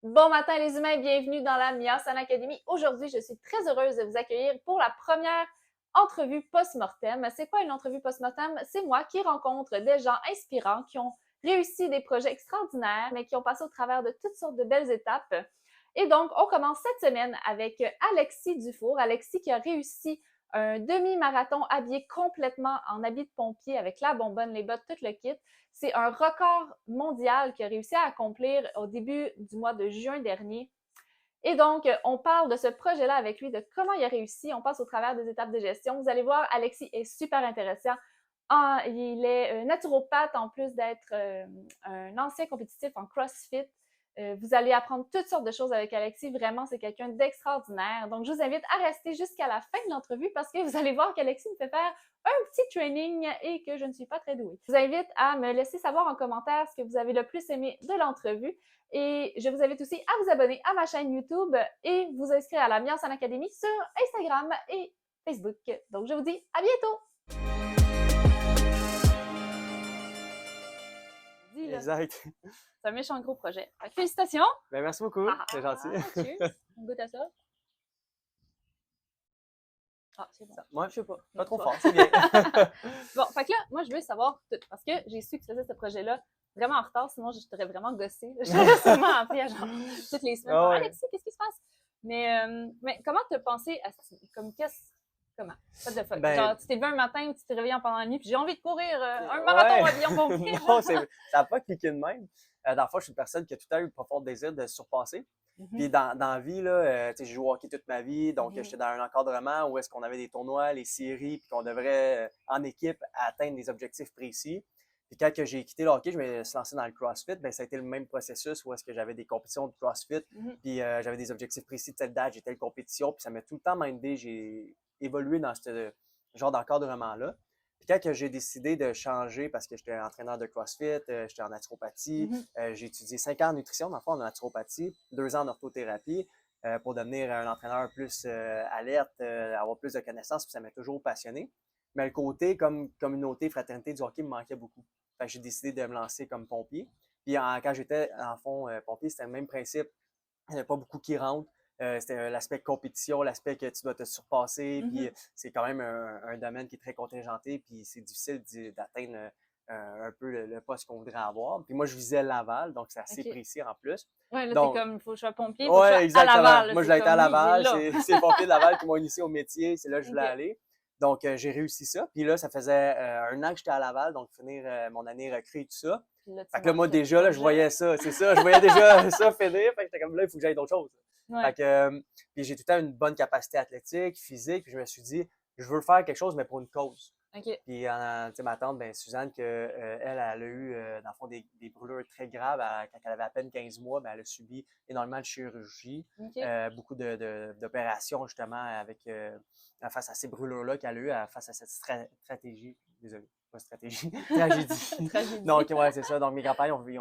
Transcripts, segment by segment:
Bon matin les humains, bienvenue dans la Miasana Academy. Aujourd'hui, je suis très heureuse de vous accueillir pour la première entrevue post-mortem. C'est quoi une entrevue post-mortem? C'est moi qui rencontre des gens inspirants qui ont réussi des projets extraordinaires, mais qui ont passé au travers de toutes sortes de belles étapes. Et donc, on commence cette semaine avec Alexis Dufour. Alexis qui a réussi un demi-marathon habillé complètement en habit de pompier avec la bonbonne, les bottes, tout le kit. C'est un record mondial qu'il a réussi à accomplir au début du mois de juin dernier. Et donc, on parle de ce projet-là avec lui, de comment il a réussi. On passe au travers des étapes de gestion. Vous allez voir, Alexis est super intéressant. Il est naturopathe en plus d'être un ancien compétitif en CrossFit. Vous allez apprendre toutes sortes de choses avec Alexis. Vraiment, c'est quelqu'un d'extraordinaire. Donc, je vous invite à rester jusqu'à la fin de l'entrevue parce que vous allez voir qu'Alexis me fait faire un petit training et que je ne suis pas très douée. Je vous invite à me laisser savoir en commentaire ce que vous avez le plus aimé de l'entrevue. Et je vous invite aussi à vous abonner à ma chaîne YouTube et vous inscrire à la Miasana Academy sur Instagram et Facebook. Donc, je vous dis à bientôt! Exact. C'est un méchant gros projet. Félicitations! Ben, merci beaucoup, c'est gentil. Cheers! On goûte à ça. Ah, c'est bon. Moi, Je sais pas. pas trop fort, c'est bien. Bon, fait que là, moi, je veux savoir tout. Parce que j'ai su que tu faisais ce projet-là vraiment en retard, sinon je t'aurais vraiment gossé. Je t'aurais sûrement appelé à genre toutes les semaines. Ah ouais. Alexis, qu'est-ce qui se passe? Mais comment t'as pensé à comme comment? What the fuck? Ben, Genre, tu t'es levé un matin ou tu t'es réveillé en pendant la nuit, puis j'ai envie de courir un marathon ouais. à Billon pompier. Non, ça n'a pas cliqué de même. Dans le fond, je suis une personne qui a tout le temps eu le profond désir de se surpasser. Puis dans la vie, là, j'ai joué au hockey toute ma vie, donc j'étais dans un encadrement où est-ce qu'on avait des tournois, les séries, puis qu'on devrait, en équipe, atteindre des objectifs précis. Puis quand que j'ai quitté le hockey, je me suis lancé dans le CrossFit, ben ça a été le même processus où est-ce que j'avais des compétitions de CrossFit, puis j'avais des objectifs précis de telle date, j'ai telle compétition, puis ça m'a tout le temps mindé, j'ai évolué dans ce genre d'encadrement-là. Puis quand que j'ai décidé de changer, parce que j'étais entraîneur de CrossFit, j'étais en naturopathie, j'ai étudié 5 ans en nutrition, dans le fond, en naturopathie, 2 ans en orthothérapie, pour devenir un entraîneur plus alerte, avoir plus de connaissances, puis ça m'a toujours passionné. Mais le côté comme communauté, fraternité du hockey me manquait beaucoup. Fait que j'ai décidé de me lancer comme pompier. Puis quand j'étais, en fond, pompier, c'était le même principe. Il n'y a pas beaucoup qui rentrent. C'était l'aspect compétition, l'aspect que tu dois te surpasser. Puis c'est quand même un domaine qui est très contingenté. Puis c'est difficile d'atteindre un peu le poste qu'on voudrait avoir. Puis moi, je visais Laval, donc c'est assez précis en plus. Ouais, là, Donc, t'es comme, il faut que je sois pompier, il faut que je ouais, sois à exactement. Laval. Moi, je l'ai été à Laval. C'est les pompiers de Laval qui m'ont initié au métier. C'est là que je voulais aller. Donc, j'ai réussi ça. Puis là, ça faisait un an que j'étais à Laval, donc finir mon année recrue et tout ça. Fait que là, moi, déjà, là, je voyais ça. C'est ça, je voyais déjà ça finir. Fait que j'étais comme là, il faut que j'aille d'autres choses. Ouais. Fait que, puis j'ai tout le temps une bonne capacité athlétique, physique. Puis je me suis dit, je veux faire quelque chose, mais pour une cause. Okay. Puis, tu sais, ma tante, ben, Suzanne, elle a eu, dans le fond, des brûlures très graves. Quand elle avait à peine 15 mois, ben, elle a subi énormément de chirurgie, beaucoup d'opérations, justement, avec, face à ces brûlures-là qu'elle a eu, face à cette stratégie. Désolé, pas stratégie, tragédie. Donc, ouais, c'est ça. Donc, mes grands-parents ont eu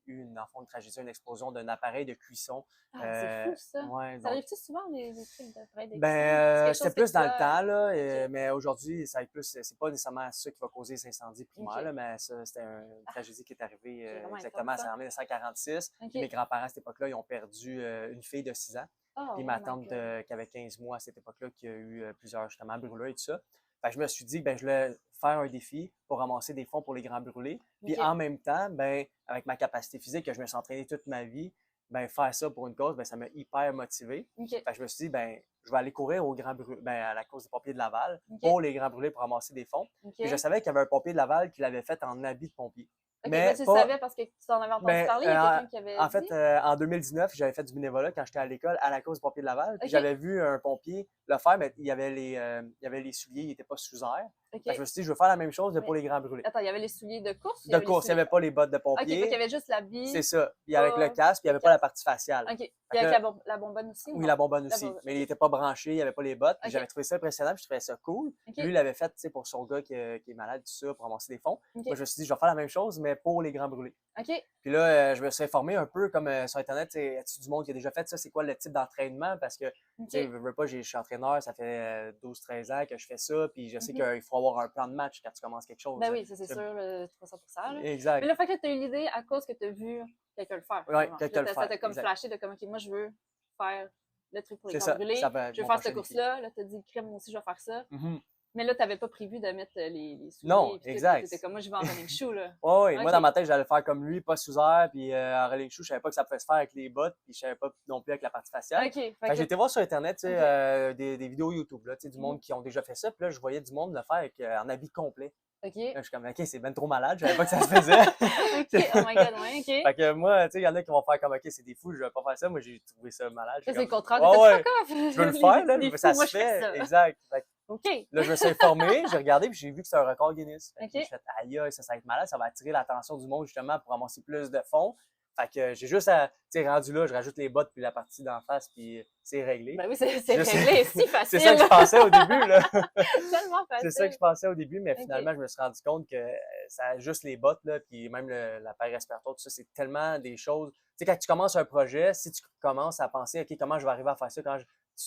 une tragédie, une explosion d'un appareil de cuisson. C'est fou, ça. Ouais, ça arrive-tu souvent, des trucs d'appareil de cuisson? Ben, c'était plus dans le temps, là, mais aujourd'hui, ça plus, c'est pas nécessairement ça qui va causer les incendies primaires, là, mais ça, c'était une tragédie qui est arrivée exactement en 1946. Mes grands-parents à cette époque-là, ils ont perdu une fille de 6 ans. Puis ma tante qui avait 15 mois à cette époque-là, qui a eu plusieurs justement brûlures et tout ça. Fait que je me suis dit, ben, je voulais faire un défi pour ramasser des fonds pour les grands brûlés. Puis en même temps, ben, avec ma capacité physique que je me suis entraîné toute ma vie, ben, faire ça pour une cause, ben, ça m'a hyper motivé. Fait que je me suis dit, ben, je vais aller courir au grand brûlé, ben, à la cause des pompiers de Laval pour les grands brûlés pour ramasser des fonds. Puis je savais qu'il y avait un pompier de Laval qui l'avait fait en habit de pompier. Mais tu le savais parce que tu en avais entendu parler, il y a quelqu'un qui avait en fait, en 2019, j'avais fait du bénévolat quand j'étais à l'école à la cause des pompiers de Laval. Puis j'avais vu un pompier le faire, mais il y avait les souliers, il n'était pas sous air. Je me suis dit, je veux faire la même chose, mais pour les grands brûlés. Attends, il y avait les souliers de course? De course, il n'y avait pas les bottes de pompier. OK, il y avait juste l'habit. C'est ça. Puis avec le casque, puis il n'y avait pas la partie faciale. OK. Puis avec la bonbonne aussi? Oui, la bonbonne aussi. Mais il n'était pas branché, il n'y avait pas les bottes. Puis j'avais trouvé ça impressionnant, puis je trouvais ça cool. Lui, il l'avait fait pour son gars qui est malade, tout ça, pour ramasser des fonds. Moi, je me suis dit, je vais faire la même chose, mais pour les grands brûlés. OK. Puis là, je me suis informé un peu comme sur Internet, tu sais, as-tu du monde qui a déjà fait ça? C'est quoi le type d'entraînement? Parce que, tu sais, OK. veux pas, je suis entraîneur, ça fait 12-13 ans que je fais ça, puis je sais Mhm. qu'il faut avoir un plan de match quand tu commences quelque chose. Ben oui, ça c'est C'est- sûr, 300%. Là. Mais Exact. là, fait que tu as eu l'idée à cause que tu as vu quelqu'un le faire. Oui, Finalement. quelqu'un Là, le ça faire. t'a comme Exact. flashé de comme, OK, moi, je veux faire le truc pour les C'est grands ça. brûlés. Ça va, Je veux mon faire prochain cette défi. course-là. Là, tu as dit, crème, moi aussi, je vais faire ça. Mhm. Mais là, tu n'avais pas prévu de mettre les souliers. Non, Puis exact. Tu étais comme, moi, je vais en running shoe. Là. Oui, moi, OK. dans ma tête, j'allais le faire comme lui, pas sous air, puis en relais chou, je savais pas que ça pouvait se faire avec les bottes, puis je savais pas non plus avec la partie faciale. OK. Fait Fait que j'ai que, été voir sur Internet, tu sais, OK. des vidéos YouTube, là, tu sais, du Mhm. monde qui ont déjà fait ça, puis là, je voyais du monde le faire avec, en habit complet. OK. Là, je suis comme, OK, c'est ben trop malade, je savais pas que ça se faisait. OK. Oh my God, ouais, OK. Fait que moi, tu sais, il y en a qui vont faire comme, OK, c'est des fous, je vais pas faire ça. Moi, j'ai trouvé ça malade. Ça, J'ai c'est le comme, contraire. ouais, T'as ouais, fait fuck off! je veux le faire, là, Les ça fous, moi, se je fais fait. ça. Exact. Fait que OK. là, je me suis informé, j'ai regardé, puis j'ai vu que c'était un record Guinness. Fait que OK. j'ai fait, aïe, aïe, ça va être malade, ça va attirer l'attention du monde, justement, pour ramasser plus de fonds. Fait que j'ai juste à, tu sais, rendu là, je rajoute les bottes, puis la partie d'en face, puis c'est réglé. Ben oui, c'est Juste- réglé, si facile. C'est ça que je pensais au début, là. Tellement C'est ça facile. que je pensais au début, mais OK. finalement, je me suis rendu compte que ça a juste les bottes, là, puis même la paire respiratoire, tout ça, c'est tellement des choses. Tu sais, quand tu commences un projet, si tu commences à penser, OK, comment je vais arriver à faire ça,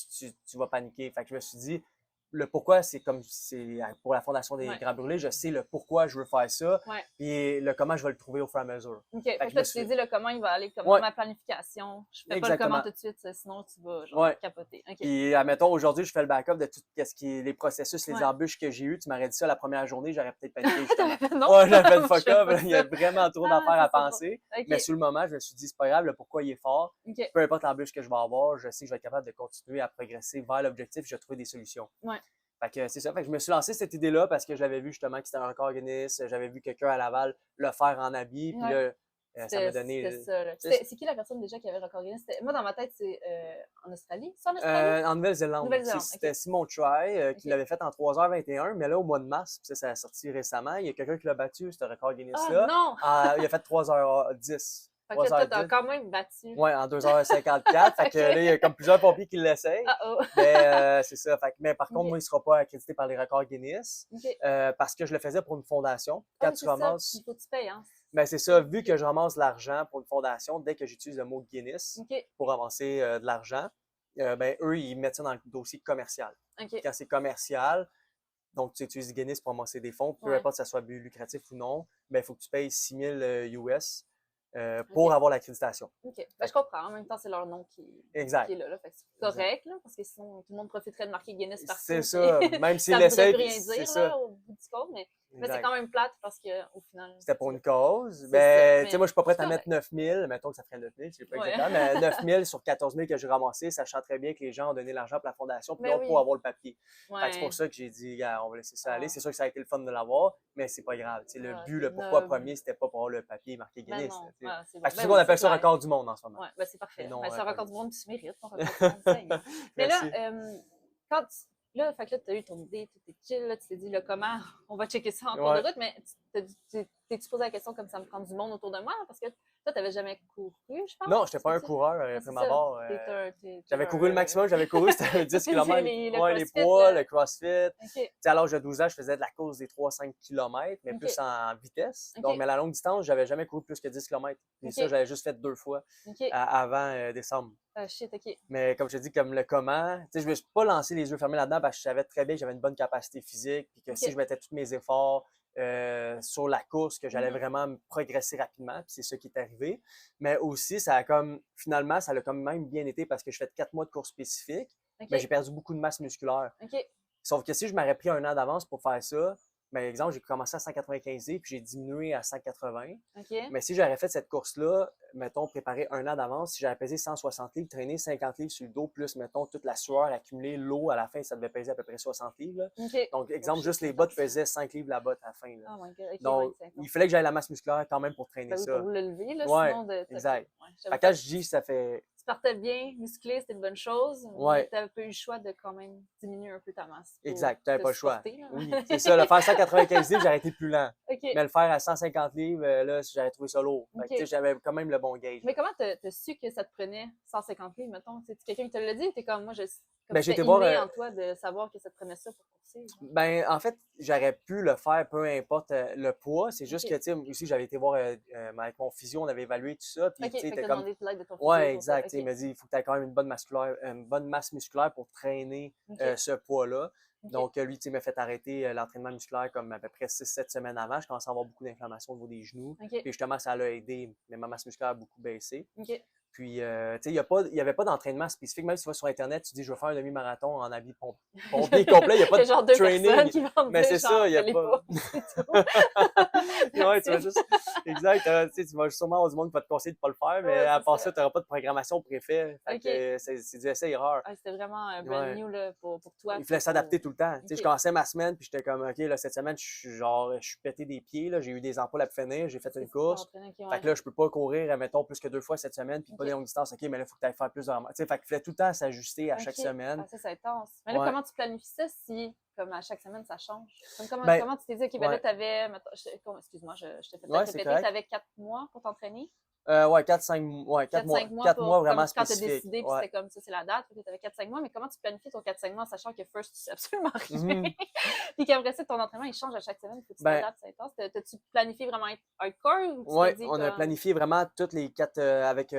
tu vas paniquer. Fait que je me suis dit, le pourquoi, c'est comme c'est pour la Fondation des Ouais. Grands Brûlés, je sais le pourquoi je veux faire ça, Ouais. puis le comment je vais le trouver au fur et à mesure. OK. Fait que que je là, me tu t'es suis- dit le comment il va aller, comme Ouais. ma planification. Je fais pas le Exactement. comment tout de suite, sinon tu vas genre Ouais. capoter. OK. Puis, admettons, aujourd'hui, je fais le backup de tout ce qui est les processus, les Ouais. embûches que j'ai eues. Tu m'aurais dit ça la première journée, j'aurais peut-être paniqué, justement. T'avais fait non? Ouais, j'avais fait le Je fuck fais up. pas Il y a ça. vraiment trop Ah, d'affaires à ça, c'est bon. penser. OK. Mais sur le moment, je me suis dit, c'est pas grave, le pourquoi il est fort. OK. Peu importe l'embûche que je vais avoir, je sais que je vais être capable de continuer à progresser vers l'objectif. Je vais trouver des solutions. Ouais. Fait que c'est ça. Fait que je me suis lancé cette idée-là parce que je l'avais vu justement que c'était un record Guinness. J'avais vu quelqu'un à Laval le faire en habit. Puis Ouais. là, ça m'a donné. C'était ça. Là. c'est- C'est qui la personne déjà qui avait record Guinness? Moi, dans ma tête, c'est en Australie. C'est en Australie? En Nouvelle-Zélande. Nouvelle-Zélande, C'était ok. Simon Try qui Ok. l'avait fait en 3h21, mais là, au mois de mars, puis ça a sorti récemment, il y a quelqu'un qui l'a battu, ce record Ah Guinness-là. non! Il a fait 3h10. Fait que là, toi, t'as 3h10. quand même battu. Ouais, en 2h54. Fait que Ok. là, il y a comme plusieurs pompiers qui l'essayent. Ah oh! Mais c'est ça. Fait que, mais par contre, Ok. moi, il ne sera pas accrédité par les records Guinness OK. parce que je le faisais pour une fondation. Ah Quand oui, tu c'est ça. ramasses. Il faut que tu payes, hein? Ben, c'est ça. Vu que je ramasse l'argent pour une fondation, dès que j'utilise le mot Guinness OK. pour ramasser de l'argent, ben, eux, ils mettent ça dans le dossier commercial. OK. Quand c'est commercial, donc tu utilises Guinness pour amasser des fonds, peu Ouais. importe si ça soit but lucratif ou non, ben, il faut que tu payes 6 000 US pour Ok. avoir l'accréditation. OK. Ben, je comprends. En même temps, c'est leur nom qui Exact. est là. Fait que c'est correct, là, parce que sinon, tout le monde profiterait de marquer Guinness partout. C'est ça. puis Même s'ils ça voudrait l'essayent, plus puis rien c'est dire, ça. là, au bout du compte, mais c'est Exact. quand même plate parce qu'au final. C'était pour une cause. C'est Ben, ça, tu sais, moi, je suis pas prêt à c'est mettre 9 000. Mettons que ça ferait 9 000, je sais pas Ouais. exactement, mais 9 000 sur 14 000 que j'ai ramassé, sachant très bien que les gens ont donné l'argent pour la fondation, puis Ben non oui. pour avoir le papier. Ouais. Fait que c'est pour ça que j'ai dit, gars, on va laisser ça aller. Ah. C'est sûr que ça a été le fun de l'avoir, mais c'est pas grave. Tu sais, le Ah, but, le c'est pourquoi noble. premier, c'était pas pour avoir le papier marqué Ben Guinness. non. là, tu sais. Ah, c'est bon. Fait que c'est Ben ça qu'on oui, appelle c'est ça clair. record du monde en ce moment. Ouais, ben c'est parfait. Et non, Ben, c'est un premier. record du monde, puis tu mérites ton record du monde. Seigneur. Mais là, Merci. quand là, fait que là, tu as eu ton idée, tout est chill, là, tu t'es dit, là, comment on va checker ça en cours Ouais. de route, mais t'es-tu posé la question comme ça me prend du monde autour de moi? Parce que toi, tu n'avais jamais couru, je pense. Non, j'étais pas un C'est-tu? coureur Ah, après c'est ma ça. barre. J'avais J'avais couru le maximum, j'avais couru, c'était 10 C'est km. le Ouais, les CrossFit, poids, là. le CrossFit. OK. Tu sais, à l'âge de 12 ans, je faisais de la course des 3-5 km, mais Ok. plus en vitesse. Ok. Donc, mais la longue distance, j'avais jamais couru plus que 10 km. Puis Ok. ça, j'avais juste fait 2 fois OK. avant décembre. Ah, shit, OK. Mais comme je te dis, comme le comment, tu sais, je me suis pas lancé les yeux fermés là-dedans parce que je savais très bien que j'avais une bonne capacité physique, puis que Ok. si je mettais tous mes efforts sur la course, que j'allais Mhm. vraiment me progresser rapidement, puis c'est ça qui est arrivé. Mais aussi, ça a comme, finalement, ça a quand même bien été parce que je fais 4 mois de course spécifique, OK. mais j'ai perdu beaucoup de masse musculaire. OK. Sauf que si je m'aurais pris un an d'avance pour faire ça, ben, exemple, j'ai commencé à 195 livres, puis j'ai diminué à 180. OK. Mais si j'aurais fait cette course-là, mettons, préparé un an d'avance, si j'avais pesé 160 livres, traîné 50 livres sur le dos, plus, mettons, toute la sueur accumulée, l'eau, à la fin, ça devait peser à peu près 60 livres. Là. OK. Donc, exemple, Oh, juste shit, les bottes c'est intense. pesaient 5 livres la botte à la fin. Là. Oh my God. OK, Donc, ouais, il fallait que j'aille la masse musculaire quand même pour traîner Ben oui, ça. pour le lever, là, Ouais, sinon de. exact. Ouais, Fait que quand je dis ça fait partais bien, musclé, c'était une bonne chose. Mais Ouais, tu as un peu eu le choix de quand même diminuer un peu ta masse pour exact, tu n'avais te pas le choix. supporter, là. Oui, c'est ça. Le faire 195 livres, j'aurais été plus lent. OK, Mais le faire à 150 livres, là, j'aurais trouvé ça lourd. Fait que, tu sais, OK. j'avais quand même le bon gauge. Mais comment t'as su que ça te prenait 150 livres, mettons? C'est quelqu'un qui te l'a dit ou t'es comme moi, comme Ben, j'ai été c'était voir. inné en toi de savoir que ça te prenait ça pour courser, genre? Ben, en fait, j'aurais pu le faire peu importe le poids. C'est juste OK. que, tu sais, aussi, j'avais été voir avec mon physio, on avait évalué tout ça. Puis, OK, tu sais, fait que t'es t'as comme. demandé de l'aide de ton physio Ouais, pour ça. exact. Tu sais, il OK, m'a dit, il faut que tu aies quand même une bonne masse musculaire pour traîner OK, ce poids-là. OK, Donc, lui, tu sais, m'a fait arrêter l'entraînement musculaire comme à peu près 6-7 semaines avant. Je commençais à avoir beaucoup d'inflammation au niveau des genoux. OK, Puis, justement, ça l'a aidé. Mais ma masse musculaire a beaucoup baissé. OK. Puis, tu sais, il y avait pas d'entraînement spécifique. Même si tu vas sur Internet, tu dis, je veux faire un demi-marathon en habit pompier complet. Il n'y a pas Il y a de genre deux personnes training. qui vont te Mais dire, c'est ça, genre, il n'y a fais-les pas. pas, c'est tout. Ouais, tu vas That's it. juste. Exact. Tu sais, tu vas sûrement avoir du monde qui va te conseiller de ne pas le faire, mais Ouais, à c'est part ça. ça, tu n'auras pas de programmation préfet. Fait OK. que c'est du essai-erreur. Ah, c'était vraiment brand Ouais. new là, pour toi. Il fallait s'adapter tout le temps. Tu sais, je OK. commençais ma semaine, puis j'étais comme, OK, là, cette semaine, je suis pété des pieds, là, j'ai eu des ampoules à finir, j'ai fait C'est une ça, tu t'es course. entraîné, OK, Fait ouais. que là, je peux pas courir, mettons, plus que 2 fois cette semaine, puis pas OK. des longues distances. OK, mais là, il faut que tu ailles faire plus de Tu sais, fait qu'il fallait tout le temps s'ajuster à chaque OK. semaine. Ah, ça, c'est intense. Mais là, Ouais. comment tu planifies ça si, comme à chaque semaine, ça change? Ben, Comment tu t'es dit, OK, ben là, ouais. t'avais, excuse-moi, je t'ai fait Ouais, peut-être c'est répéter, correct. t'avais 4 mois pour t'entraîner? Ouais, 4-5 mois. 4 mois. 4-5 mois 4 mois pour, vraiment comme quand t'as spécifiques. décidé, puis Ouais. c'était comme ça, c'est la date, puis t'avais 4-5 mois, mais comment tu planifies ton 4-5 mois, sachant que first, tu sais absolument rien, Mhm. puis qu'après ça, ton entraînement, il change à chaque semaine, faut que tu Ben, t'adaptes, c'est intense. T'as-tu planifié vraiment être hardcore ou tu t'es ouais, dit on a comme, planifié vraiment toutes les 4 avec, dans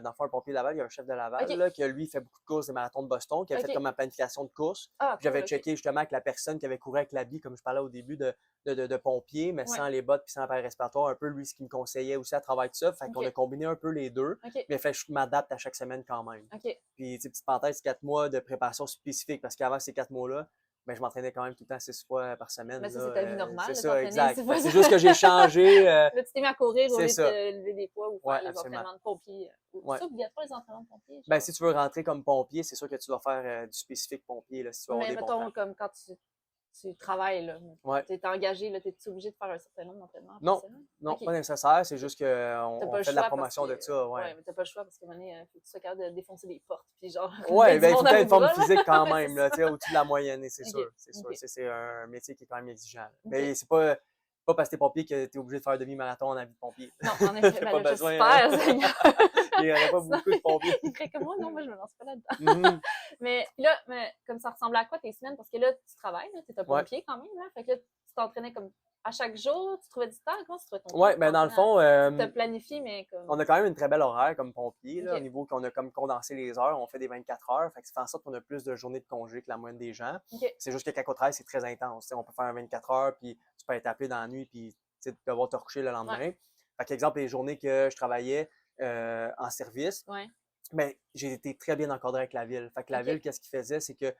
le fond, un pompier Laval, il y a un chef de Laval, OK, là, que lui, il fait beaucoup de courses des marathons de Boston, qui a fait OK, comme ma planification de course. ah, Puis cool, j'avais OK, checké justement avec la personne qui avait couru avec l'habit, comme je parlais au début, de pompier, mais ouais, sans les bottes puis sans l'appareil respiratoire, un peu lui, ce qu'il me conseillait aussi à travers tout ça. Fait qu'on a OK, combiné un peu les deux, OK, mais fait que je m'adapte à chaque semaine quand même. OK. Puis, tu sais, petite parenthèse, 4 mois de préparation spécifique, parce qu'avant ces 4 mois-là, ben, je m'entraînais quand même tout le temps 6 fois par semaine. Mais ça, Là, c'est ta vie c'est normale, là, ça, t'entraîner exact. 6 Fait fois que c'est semaine. juste que j'ai changé. Là, tu t'es mis à courir au C'est lieu de ça. lever des poids ou Ouais, faire les absolument. entraînements de pompiers. Ouais. C'est obligatoire, les entraînements de pompiers, Ben, genre? si tu veux rentrer comme pompier, c'est sûr que tu dois faire du spécifique pompier, là, si tu veux avoir Mais des bons mettons, temps. comme quand tu travailles, là, Ouais. tu es engagé, là, t'es-tu obligé de faire un certain nombre d'entraînements par Non, semaine? non, OK. pas nécessaire. C'est OK. juste qu'on T'as pas on le fait de la choix parce promotion que. de ça, ouais. Ouais, mais t'as pas le choix parce que, maintenant, il faut que tu sois capable de défoncer des portes, puis genre, Ouais, mettre du ben, il faut monde que tu à aies bout une de forme bras, là. physique quand Ouais, c'est même, là, tu ça. sais, au-dessus de la moyenne, c'est OK. sûr. C'est sûr. OK. C'est un métier qui est quand même exigeant, là. OK. Mais c'est pas parce que t'es pompier que t'es obligé de faire un demi-marathon en habit de pompier. Non, en effet, T'as ben pas là, besoin, j'espère, Seigneur. il n'y aurait pas Sinon, beaucoup de pompiers. il ferait comme moi, non, moi, je me lance pas là-dedans. Mhm. Mais puis là, comme ça ressemble à quoi tes semaines? Parce que là, tu travailles, là, t'es un Ouais. pompier quand même, là. Fait que là, tu t'entraînais comme à chaque jour, tu trouvais du temps? Comment tu trouvais ton temps Ouais, pour ben, dans le t'entraîner? fond, T'as planifié, mais on comme. a quand même une très belle horaire comme pompier, là, au OK. niveau qu'on a comme condensé les heures. On fait des 24 heures. Fait que ça fait en sorte qu'on a plus de journées de congé que la moyenne des gens. OK. C'est juste que quand on travaille, c'est très intense. T'sais, on peut faire un 24 heures, puis tu peux être appelé dans la nuit, puis devoir te recoucher le lendemain. Ouais. Fait qu'exemple, les journées que je travaillais en service, Ouais. ben, j'ai été très bien encadré avec la ville. Fait que la OK. ville, qu'est-ce qu'il faisait, c'est que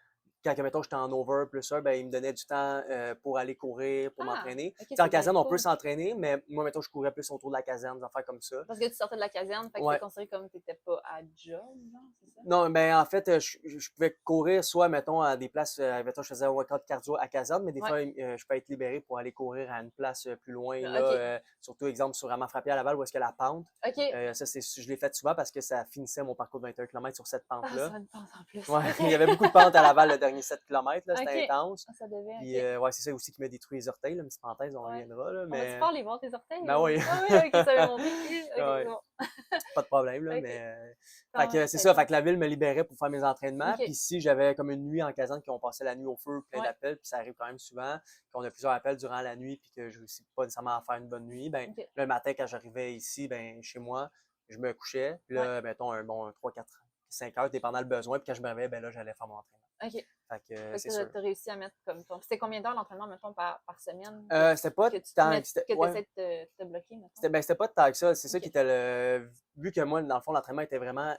quand, mettons, j'étais en over plus ça, ben, il me donnait du temps pour aller courir, pour Ah, m'entraîner. OK, Tu sais, en c'est bien caserne, on peut cool. s'entraîner, mais moi, mettons, je courais plus autour de la caserne, des affaires comme ça. Parce que tu sortais de la caserne, fait que Ouais. c'était considéré comme t'étais pas à job, genre, c'est ça? Non, mais en fait, je pouvais courir soit, mettons, à des places, mettons, je faisais un workout cardio à caserne, mais des Ouais. fois, je peux être libéré pour aller courir à une place plus loin, OK. là, surtout, exemple, sur Amand Frappier à Laval, où est-ce que la pente. OK. Ça, je l'ai fait souvent parce que ça finissait mon parcours de 21 km sur cette Ah, pente-là. ça me pense en plus. Ouais, OK. il y avait beaucoup de pentes à Laval le dernier 7 km, là, c'était OK. intense. Ah, ça devait, Puis, OK. ouais, c'est ça aussi qui m'a détruit les orteils, là, une petite parenthèse, on Ouais. reviendra, là, On va-tu mais... faire les voir tes orteils? Ben oui. Ah oui, OK, ça avait monté. OK, Ouais. bon. Pas de problème, là, OK. mais... Quand Fait que même, c'est c'est ça, bon. fait que la ville me libérait pour faire mes entraînements. OK. Puis si j'avais comme une nuit en caserne, qu'on passait la nuit au feu, plein Ouais. d'appels, puis ça arrive quand même souvent, qu'on a plusieurs appels durant la nuit, puis que je réussis pas nécessairement à faire une bonne nuit, ben OK. le matin, quand j'arrivais ici, ben chez moi, je me couchais. Puis là, mettons, un bon 3, 4, 5 heures, dépendant le besoin. Puis quand je me réveillais, ben là, j'allais faire mon entraînement. OK. Fait que Fait c'est que sûr. t'as réussi à mettre comme ton. C'était combien d'heures l'entraînement, mettons, par semaine? C'était pas Que tu tant... que ouais. essaies de te bloquer, mettons? C'était pas tant que ça. C'est ça OK. qui était le... Vu que moi, dans le fond, l'entraînement était vraiment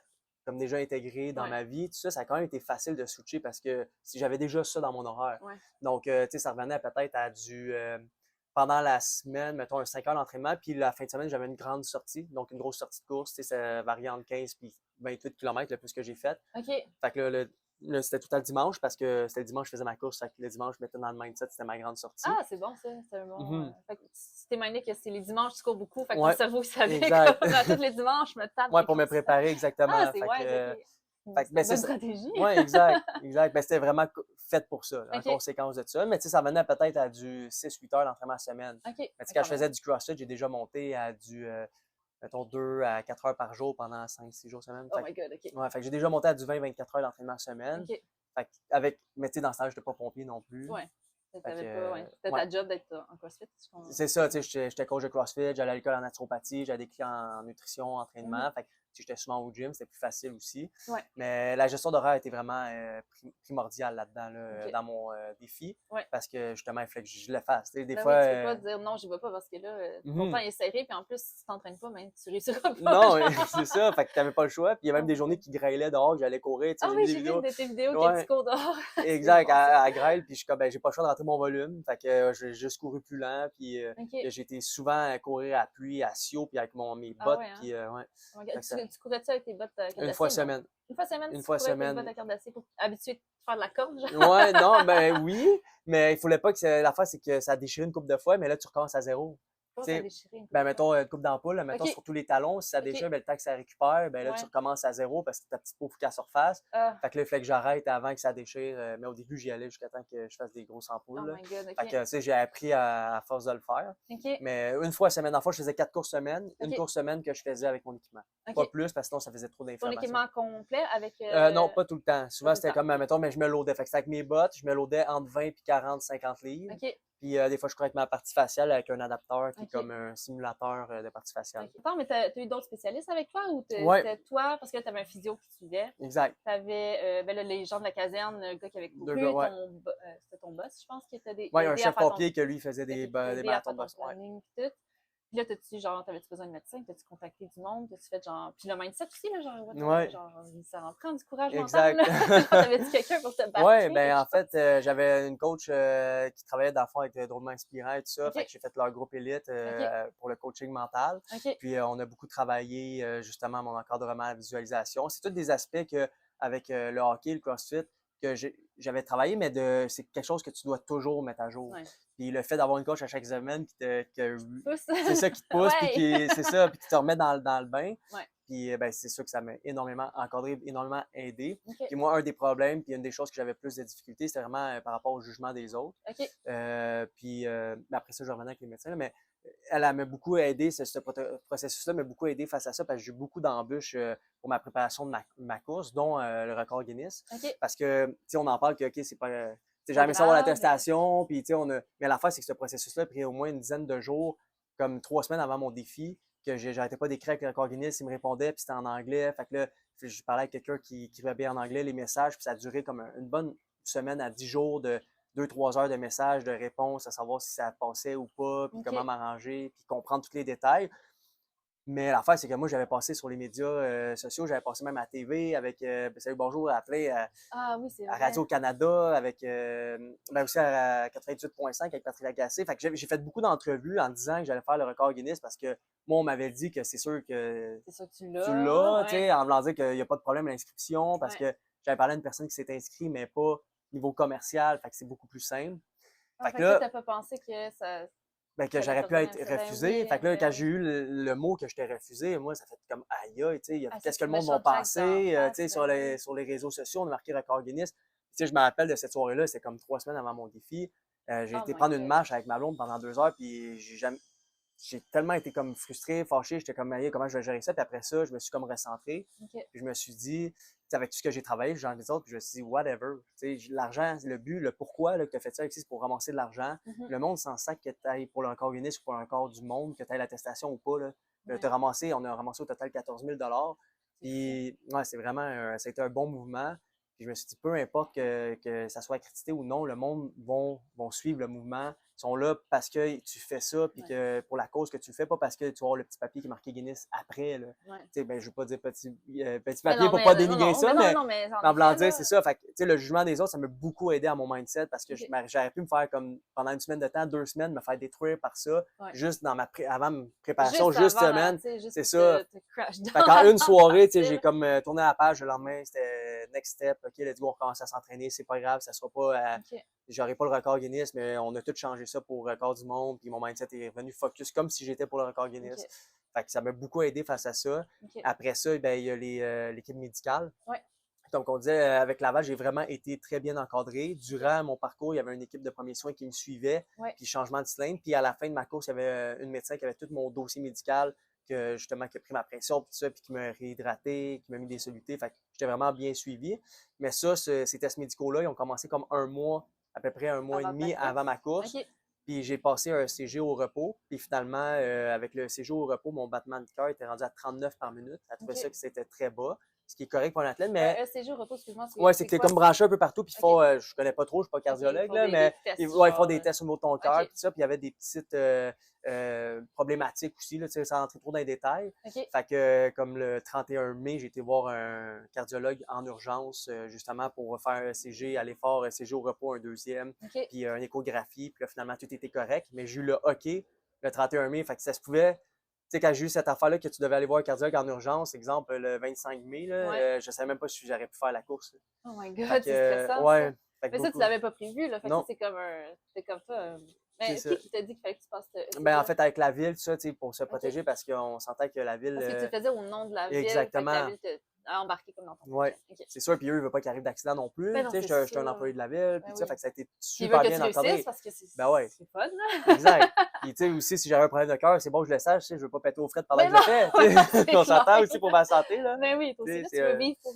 comme déjà intégré dans Ouais. ma vie, tout ça, ça a quand même été facile de switcher parce que si j'avais déjà ça dans mon horaire. Ouais. Donc, tu sais, ça revenait peut-être à pendant la semaine, mettons, un 5 heures d'entraînement, puis la fin de semaine, j'avais une grande sortie, donc une grosse sortie de course, tu sais, ça variait entre 15 et 28 km le plus que j'ai fait. OK. Fait que là, C'était tout le dimanche parce que c'était le dimanche que je faisais ma course. Le dimanche, je mettais dans le mindset, c'était ma grande sortie. Ah, c'est bon, ça. C'est un bon. Mhm. Fait que tu t'es mindé que c'est les dimanches, tu cours beaucoup. Fait que ton Ouais, cerveau, il savait exact. comme tous les dimanches, je me tape Ouais, des pour me courses. préparer exactement. Ah, c'est Fait ouais, que, ok. fait que, C'est ben, une c'est bonne ça. stratégie. Ouais, exact, exact. Ben, c'était vraiment fait pour ça, là, en Ok, conséquence de ça. Mais tu sais, ça venait peut-être à du 6-8 heures d'entraînement semaine. ok. Mais tu sais, Mais quand quand je même. faisais du CrossFit, j'ai déjà monté à du, mettons, 2 à 4 heures par jour pendant 5-6 jours semaine. Oh my god, ok. Ouais, fait que j'ai déjà monté à du 20-24 heures d'entraînement semaine. Ok. Fait que avec, mais tu sais, dans ce temps, je n'étais pas pompier non plus. Ouais. Fait T'avais pas, que, ouais. C'était ouais. ta job d'être en CrossFit. C'est ça, tu sais, j'étais coach de CrossFit, j'allais à l'école en naturopathie, j'avais des clients en nutrition, entraînement. Mhm. Fait que tu sais, j'étais souvent au gym, c'était plus facile aussi. Ouais. Mais la gestion d'horaire était vraiment primordiale là-dedans, là, Ok. dans mon défi. Ouais. Parce que justement, il fallait que je le fasse. Tu sais, des Ben fois. oui, tu peux pas dire non, j'y vais pas parce que là, ton temps Mhm. est serré, puis en plus, si tu t'entraînes pas, ben, tu réussiras pas. Non, genre. c'est ça. Fait que t'avais pas le choix. Puis il y a même Oh des my journées God. qui grêlaient dehors, que j'allais courir. Tu sais, Ah j'ai oui, vu des j'ai vu une vidéos. de tes vidéos que tu Ouais, cours dehors. C'est exact, bon, ça. à grêle. Puis je suis comme, ben, j'ai pas le choix de rentrer mon volume. Fait que j'ai juste couru plus lent. Puis Ok. j'ai été souvent à courir à pluie, à Sio, puis avec mes Ah bottes. ouais, hein? Puis ouais. Oh my Fait God. que ça, Tu courais-tu avec tes bottes à corde une fois d'acier? Non. semaine. Une fois semaine, Une tu fois courais avec tes bottes semaine. à corde d'acier pour habituer de faire de la corde, genre? Ouais, non, ben oui. Mais il fallait pas que l'affaire, c'est que ça a déchiré une couple de fois, mais là, tu recommences à zéro. Comment Tu ça a sais, déchiré une couple ben, de fois? mettons, une coupe d'ampoule, mettons, Ok, sur tous les talons, si ça ok. déchire, ben, le temps que ça récupère, ben là, tu Ouais. recommences à zéro parce que ta petite peau faut qu'elle surface. Ah, Fait que là, il fallait que j'arrête avant que ça déchire. Mais au début, j'y allais jusqu'à temps que je fasse des grosses oh ampoules, là. my God, Fait que, ok. tu sais, j'ai appris à force de le faire. Ok, Mais une fois semaine, en fois, je faisais 4 courses semaine, une ok, course semaine que je faisais avec mon équipement. Pas ok. plus, parce que sinon, ça faisait trop Ton d'inflammation. équipement complet avec. Non, pas tout le temps. Pas Souvent, tout le c'était temps, comme, ok. mettons, mais je me loadais. Fait que c'était avec mes bottes, je me loadais entre 20 et 40, 50 livres. Ok, Puis des fois, je courais avec ma partie faciale avec un adapteur qui est ok. comme un simulateur de partie faciale. Ok. Attends, mais t'as eu d'autres spécialistes avec toi ou Ouais, c'était toi, parce que t'avais un physio qui te suivait? exact. T'avais ben là, les gens de la caserne, le gars qui avait Deux gars, couru, ouais. c'était ton boss, je pense, qui t'a Ouais, un aidé à chef faire ton, pompier que lui faisait qui des t'a aidé à marathons faire de ton boxe. Ouais. planning et tout. Puis là, t'avais-tu besoin de médecin? T'as-tu contacté du monde? T'as-tu fait genre. Puis le mindset aussi, là, genre, Ouais, genre, ça en prend du courage mental, exact. là. Genre, t'avais-tu quelqu'un pour te Ouais, battre, ben quelque en fait, chose? j'avais une coach qui travaillait dans le fond avec Drôlement Inspirant et tout ça. Ok, Fait que j'ai fait leur groupe élite ok, pour le coaching mental. ok, Puis on a beaucoup travaillé justement mon encadrement à la visualisation. C'est tous des aspects que, avec le hockey, le CrossFit, que j'avais travaillé, mais c'est quelque chose que tu dois toujours mettre à jour. ouais. Puis le fait d'avoir une coach à chaque semaine Pousse. c'est ça qui te pousse, puis Ouais. c'est ça, puis qui te remet dans le bain. Ouais. Puis ben, c'est sûr que ça m'a énormément encadré, énormément aidé. Ok, Puis moi, un des problèmes, puis une des choses que j'avais plus de difficultés, c'était vraiment par rapport au jugement des autres. ok, Puis mais après ça, je revenais avec les médecins, là, mais elle m'a beaucoup aidé, ce processus-là m'a beaucoup aidé face à ça, parce que j'ai eu beaucoup d'embûches pour ma préparation de ma course, dont le record Guinness. ok. Parce que, tu sais, on en parle que, OK, c'est pas. Tu sais, Pas jamais savoir grave. l'attestation, puis tu sais, mais l'affaire, c'est que ce processus-là a pris au moins une dizaine de jours, comme 3 semaines avant mon défi, que j'arrêtais pas d'écrire avec le record Guinness, il me répondait, puis c'était en anglais. Fait que là, je parlais avec quelqu'un qui écrivait bien en anglais les messages, puis ça a duré comme une bonne semaine à 10 jours de 2-3 heures de messages, de réponses, à savoir si ça passait ou pas, puis Ok. comment m'arranger, puis comprendre tous les détails. Mais l'affaire, c'est que moi, j'avais passé sur les médias sociaux, j'avais passé même à la TV avec Salut Bonjour, appelé Ah oui, c'est à vrai. Radio-Canada, avec ben aussi à 88.5 avec Patrick Lagacé. Fait que j'ai fait beaucoup d'entrevues en disant que j'allais faire le record Guinness parce que moi, on m'avait dit que c'est sûr que C'est ça que tu tu l'as. l'as, tu sais, en voulant dire qu'il n'y a pas de problème à l'inscription parce Ouais. que j'avais parlé à une personne qui s'est inscrite, mais pas niveau commercial, fait que c'est beaucoup plus simple. Ah, Fait fait que que toi, là, t'as pas pensé que ça. ben, que Ça j'aurais pu l'autorisait, être c'est ben refusé. oui, Fait que là, quand ben j'ai oui. eu le mot que j'étais refusé, moi, ça fait comme aïe aïe, tu sais, Ah, qu'est-ce c'est que le une monde va méchante claque penser, d'en tu sais, face, ben oui. sur les réseaux sociaux, on a marqué record Guinness. Tu sais, je me rappelle de cette soirée-là, c'était comme 3 semaines avant mon défi. J'ai Oh été my prendre une God. marche avec ma blonde pendant 2 heures, puis j'ai tellement été comme frustré, fâché, j'étais comme aïe, comment je vais gérer ça, puis après ça, je me suis comme recentré, Ok. puis je me suis dit, tu sais, avec tout ce que j'ai travaillé, genre les autres, puis je me suis dit, whatever, tu sais, l'argent, le but, le pourquoi là, que tu as fait ça, c'est pour ramasser de l'argent. Mhm. Le monde s'en sac que tu ailles pour le record Guinness ou pour le record du monde, que tu ailles l'attestation ou pas. Là. Ouais. On a ramassé au total 14 000 C'est Puis, ouais, c'est vraiment ça a été un bon mouvement. Puis je me suis dit, peu importe que ça soit accrédité ou non, le monde vont suivre le mouvement. Ils sont là parce que tu fais ça, puis Ouais. que pour la cause que tu le fais, pas parce que tu vas avoir le petit papier qui est marqué Guinness après. Là. Ouais. Tu sais, ben, je veux pas dire petit Mais papier non, pour pas mais non, dénigrer non, ça, mais non, mais non, mais en en voulant effet, dire, là. c'est ça. Fait que, tu sais, le jugement des autres, ça m'a beaucoup aidé à mon mindset parce que Ok. j'aurais pu me faire comme pendant une semaine de temps, 2 semaines, me faire détruire par ça, Ouais. juste dans avant ma préparation, juste avant, semaine. tu sais, juste C'est pour ça. te crash down Fait qu'en une soirée, tu sais, facile. j'ai comme tourné la page le lendemain, next step, OK, let's go, on commence à s'entraîner, c'est pas grave, ça sera pas, j'aurai pas le record Guinness, mais on a tout changé ça pour le record du monde, puis mon mindset est revenu focus comme si j'étais pour le record Guinness. Fait que ça m'a beaucoup aidé face à ça. Après ça, ben, il y a l'équipe médicale. Donc, on disait, avec Laval, j'ai vraiment été très bien encadré. Durant mon parcours, il y avait une équipe de premiers soins qui me suivait, puis changement de cylindre. Puis à la fin de ma course, il y avait une médecin qui avait tout mon dossier médical, justement, qui a pris ma pression, tout ça, puis qui m'a réhydraté, qui m'a mis des solutés. Fait que j'étais vraiment bien suivi. Mais ça, ces tests médicaux-là, ils ont commencé comme un mois, à peu près un mois et demi avant ma course. Puis j'ai passé un CG au repos. Puis finalement, avec le CG au repos, mon battement de cœur était rendu à 39 par minute. Elle trouvait ça que c'était très bas, ce qui est correct pour un athlète, mais... ECG au repos, excuse-moi. C'est que t'es comme branché un peu partout, puis je connais pas trop, je suis pas cardiologue, là, mais ils font des tests au niveau de ton cœur, puis ça, puis il y avait des petites problématiques aussi, là, sans rentrer trop dans les détails. Fait que, comme le 31 mai, j'ai été voir un cardiologue en urgence, justement, pour faire un ECG à l'effort, ECG au repos, un deuxième, puis une échographie, puis là, finalement, tout était correct, mais j'ai eu le OK le 31 mai, fait que ça se pouvait... Tu sais, quand j'ai eu cette affaire-là que tu devais aller voir un cardiologue en urgence, exemple le 25 mai, là, je ne savais même pas si j'aurais pu faire la course. Là. Oh my God, c'est stressant. Ça. Mais ça, tu l'avais pas prévu. Là. Fait que c'est comme ça. Mais qui t'a dit qu'il fallait que tu passes ben, en fait, avec la ville, tout ça, pour se protéger, parce qu'on sentait que la ville... Parce que tu faisais au nom de la ville. Exactement. Fait que la ville t'a embarqué comme dans ton projet. C'est sûr, puis eux, ils ne veulent pas qu'il arrive d'accident non plus. Ben je suis un employé de la ville, puis ça, fait que ça a été super bien encadré. Parce que c'est fun. Là. Exact. Puis tu sais, aussi, si j'avais un problème de cœur, c'est bon que je le sache, je ne veux pas péter aux frettes pendant que je le fais. On s'entend aussi pour ma santé. Là. Ben oui, toi aussi, là, tu veux vivre pour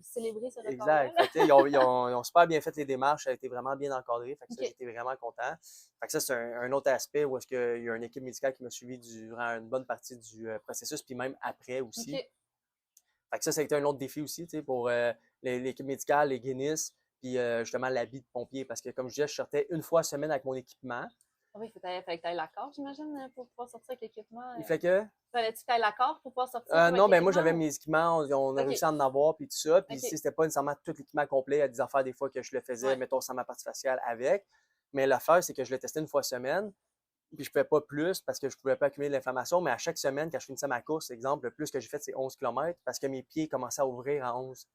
célébrer ce record. Exact. Ils ont super bien fait les démarches, ça a été vraiment bien encadré. Fait que ça, j'étais vraiment content. Fait que ça, c'est un autre aspect où est-ce qu'il y a une équipe médicale qui m'a suivi durant une bonne partie du processus, puis même après aussi. Fait que ça a été un autre défi aussi, tu sais, pour l'équipe médicale, les Guinness, puis justement l'habit de pompier. Parce que, comme je disais, je sortais une fois semaine avec mon équipement. Oui, il fallait que tu ailles l'accord, j'imagine, pour pouvoir sortir avec l'équipement. Il fait que? Fallait-tu que tu ailles l'accord pour pouvoir sortir? Non, ben moi, j'avais mes équipements, on a réussi à en avoir, puis tout ça. Puis ici, c'était pas nécessairement tout l'équipement complet. Il y a des affaires, des fois, que je le faisais, mettons, sans ma partie faciale avec. Mais l'affaire, c'est que je le testais une fois semaine. Puis je ne pouvais pas plus parce que je ne pouvais pas accumuler de l'inflammation. Mais à chaque semaine, quand je finissais ma course, exemple, le plus que j'ai fait, c'est 11 km parce que mes pieds commençaient à ouvrir à 11.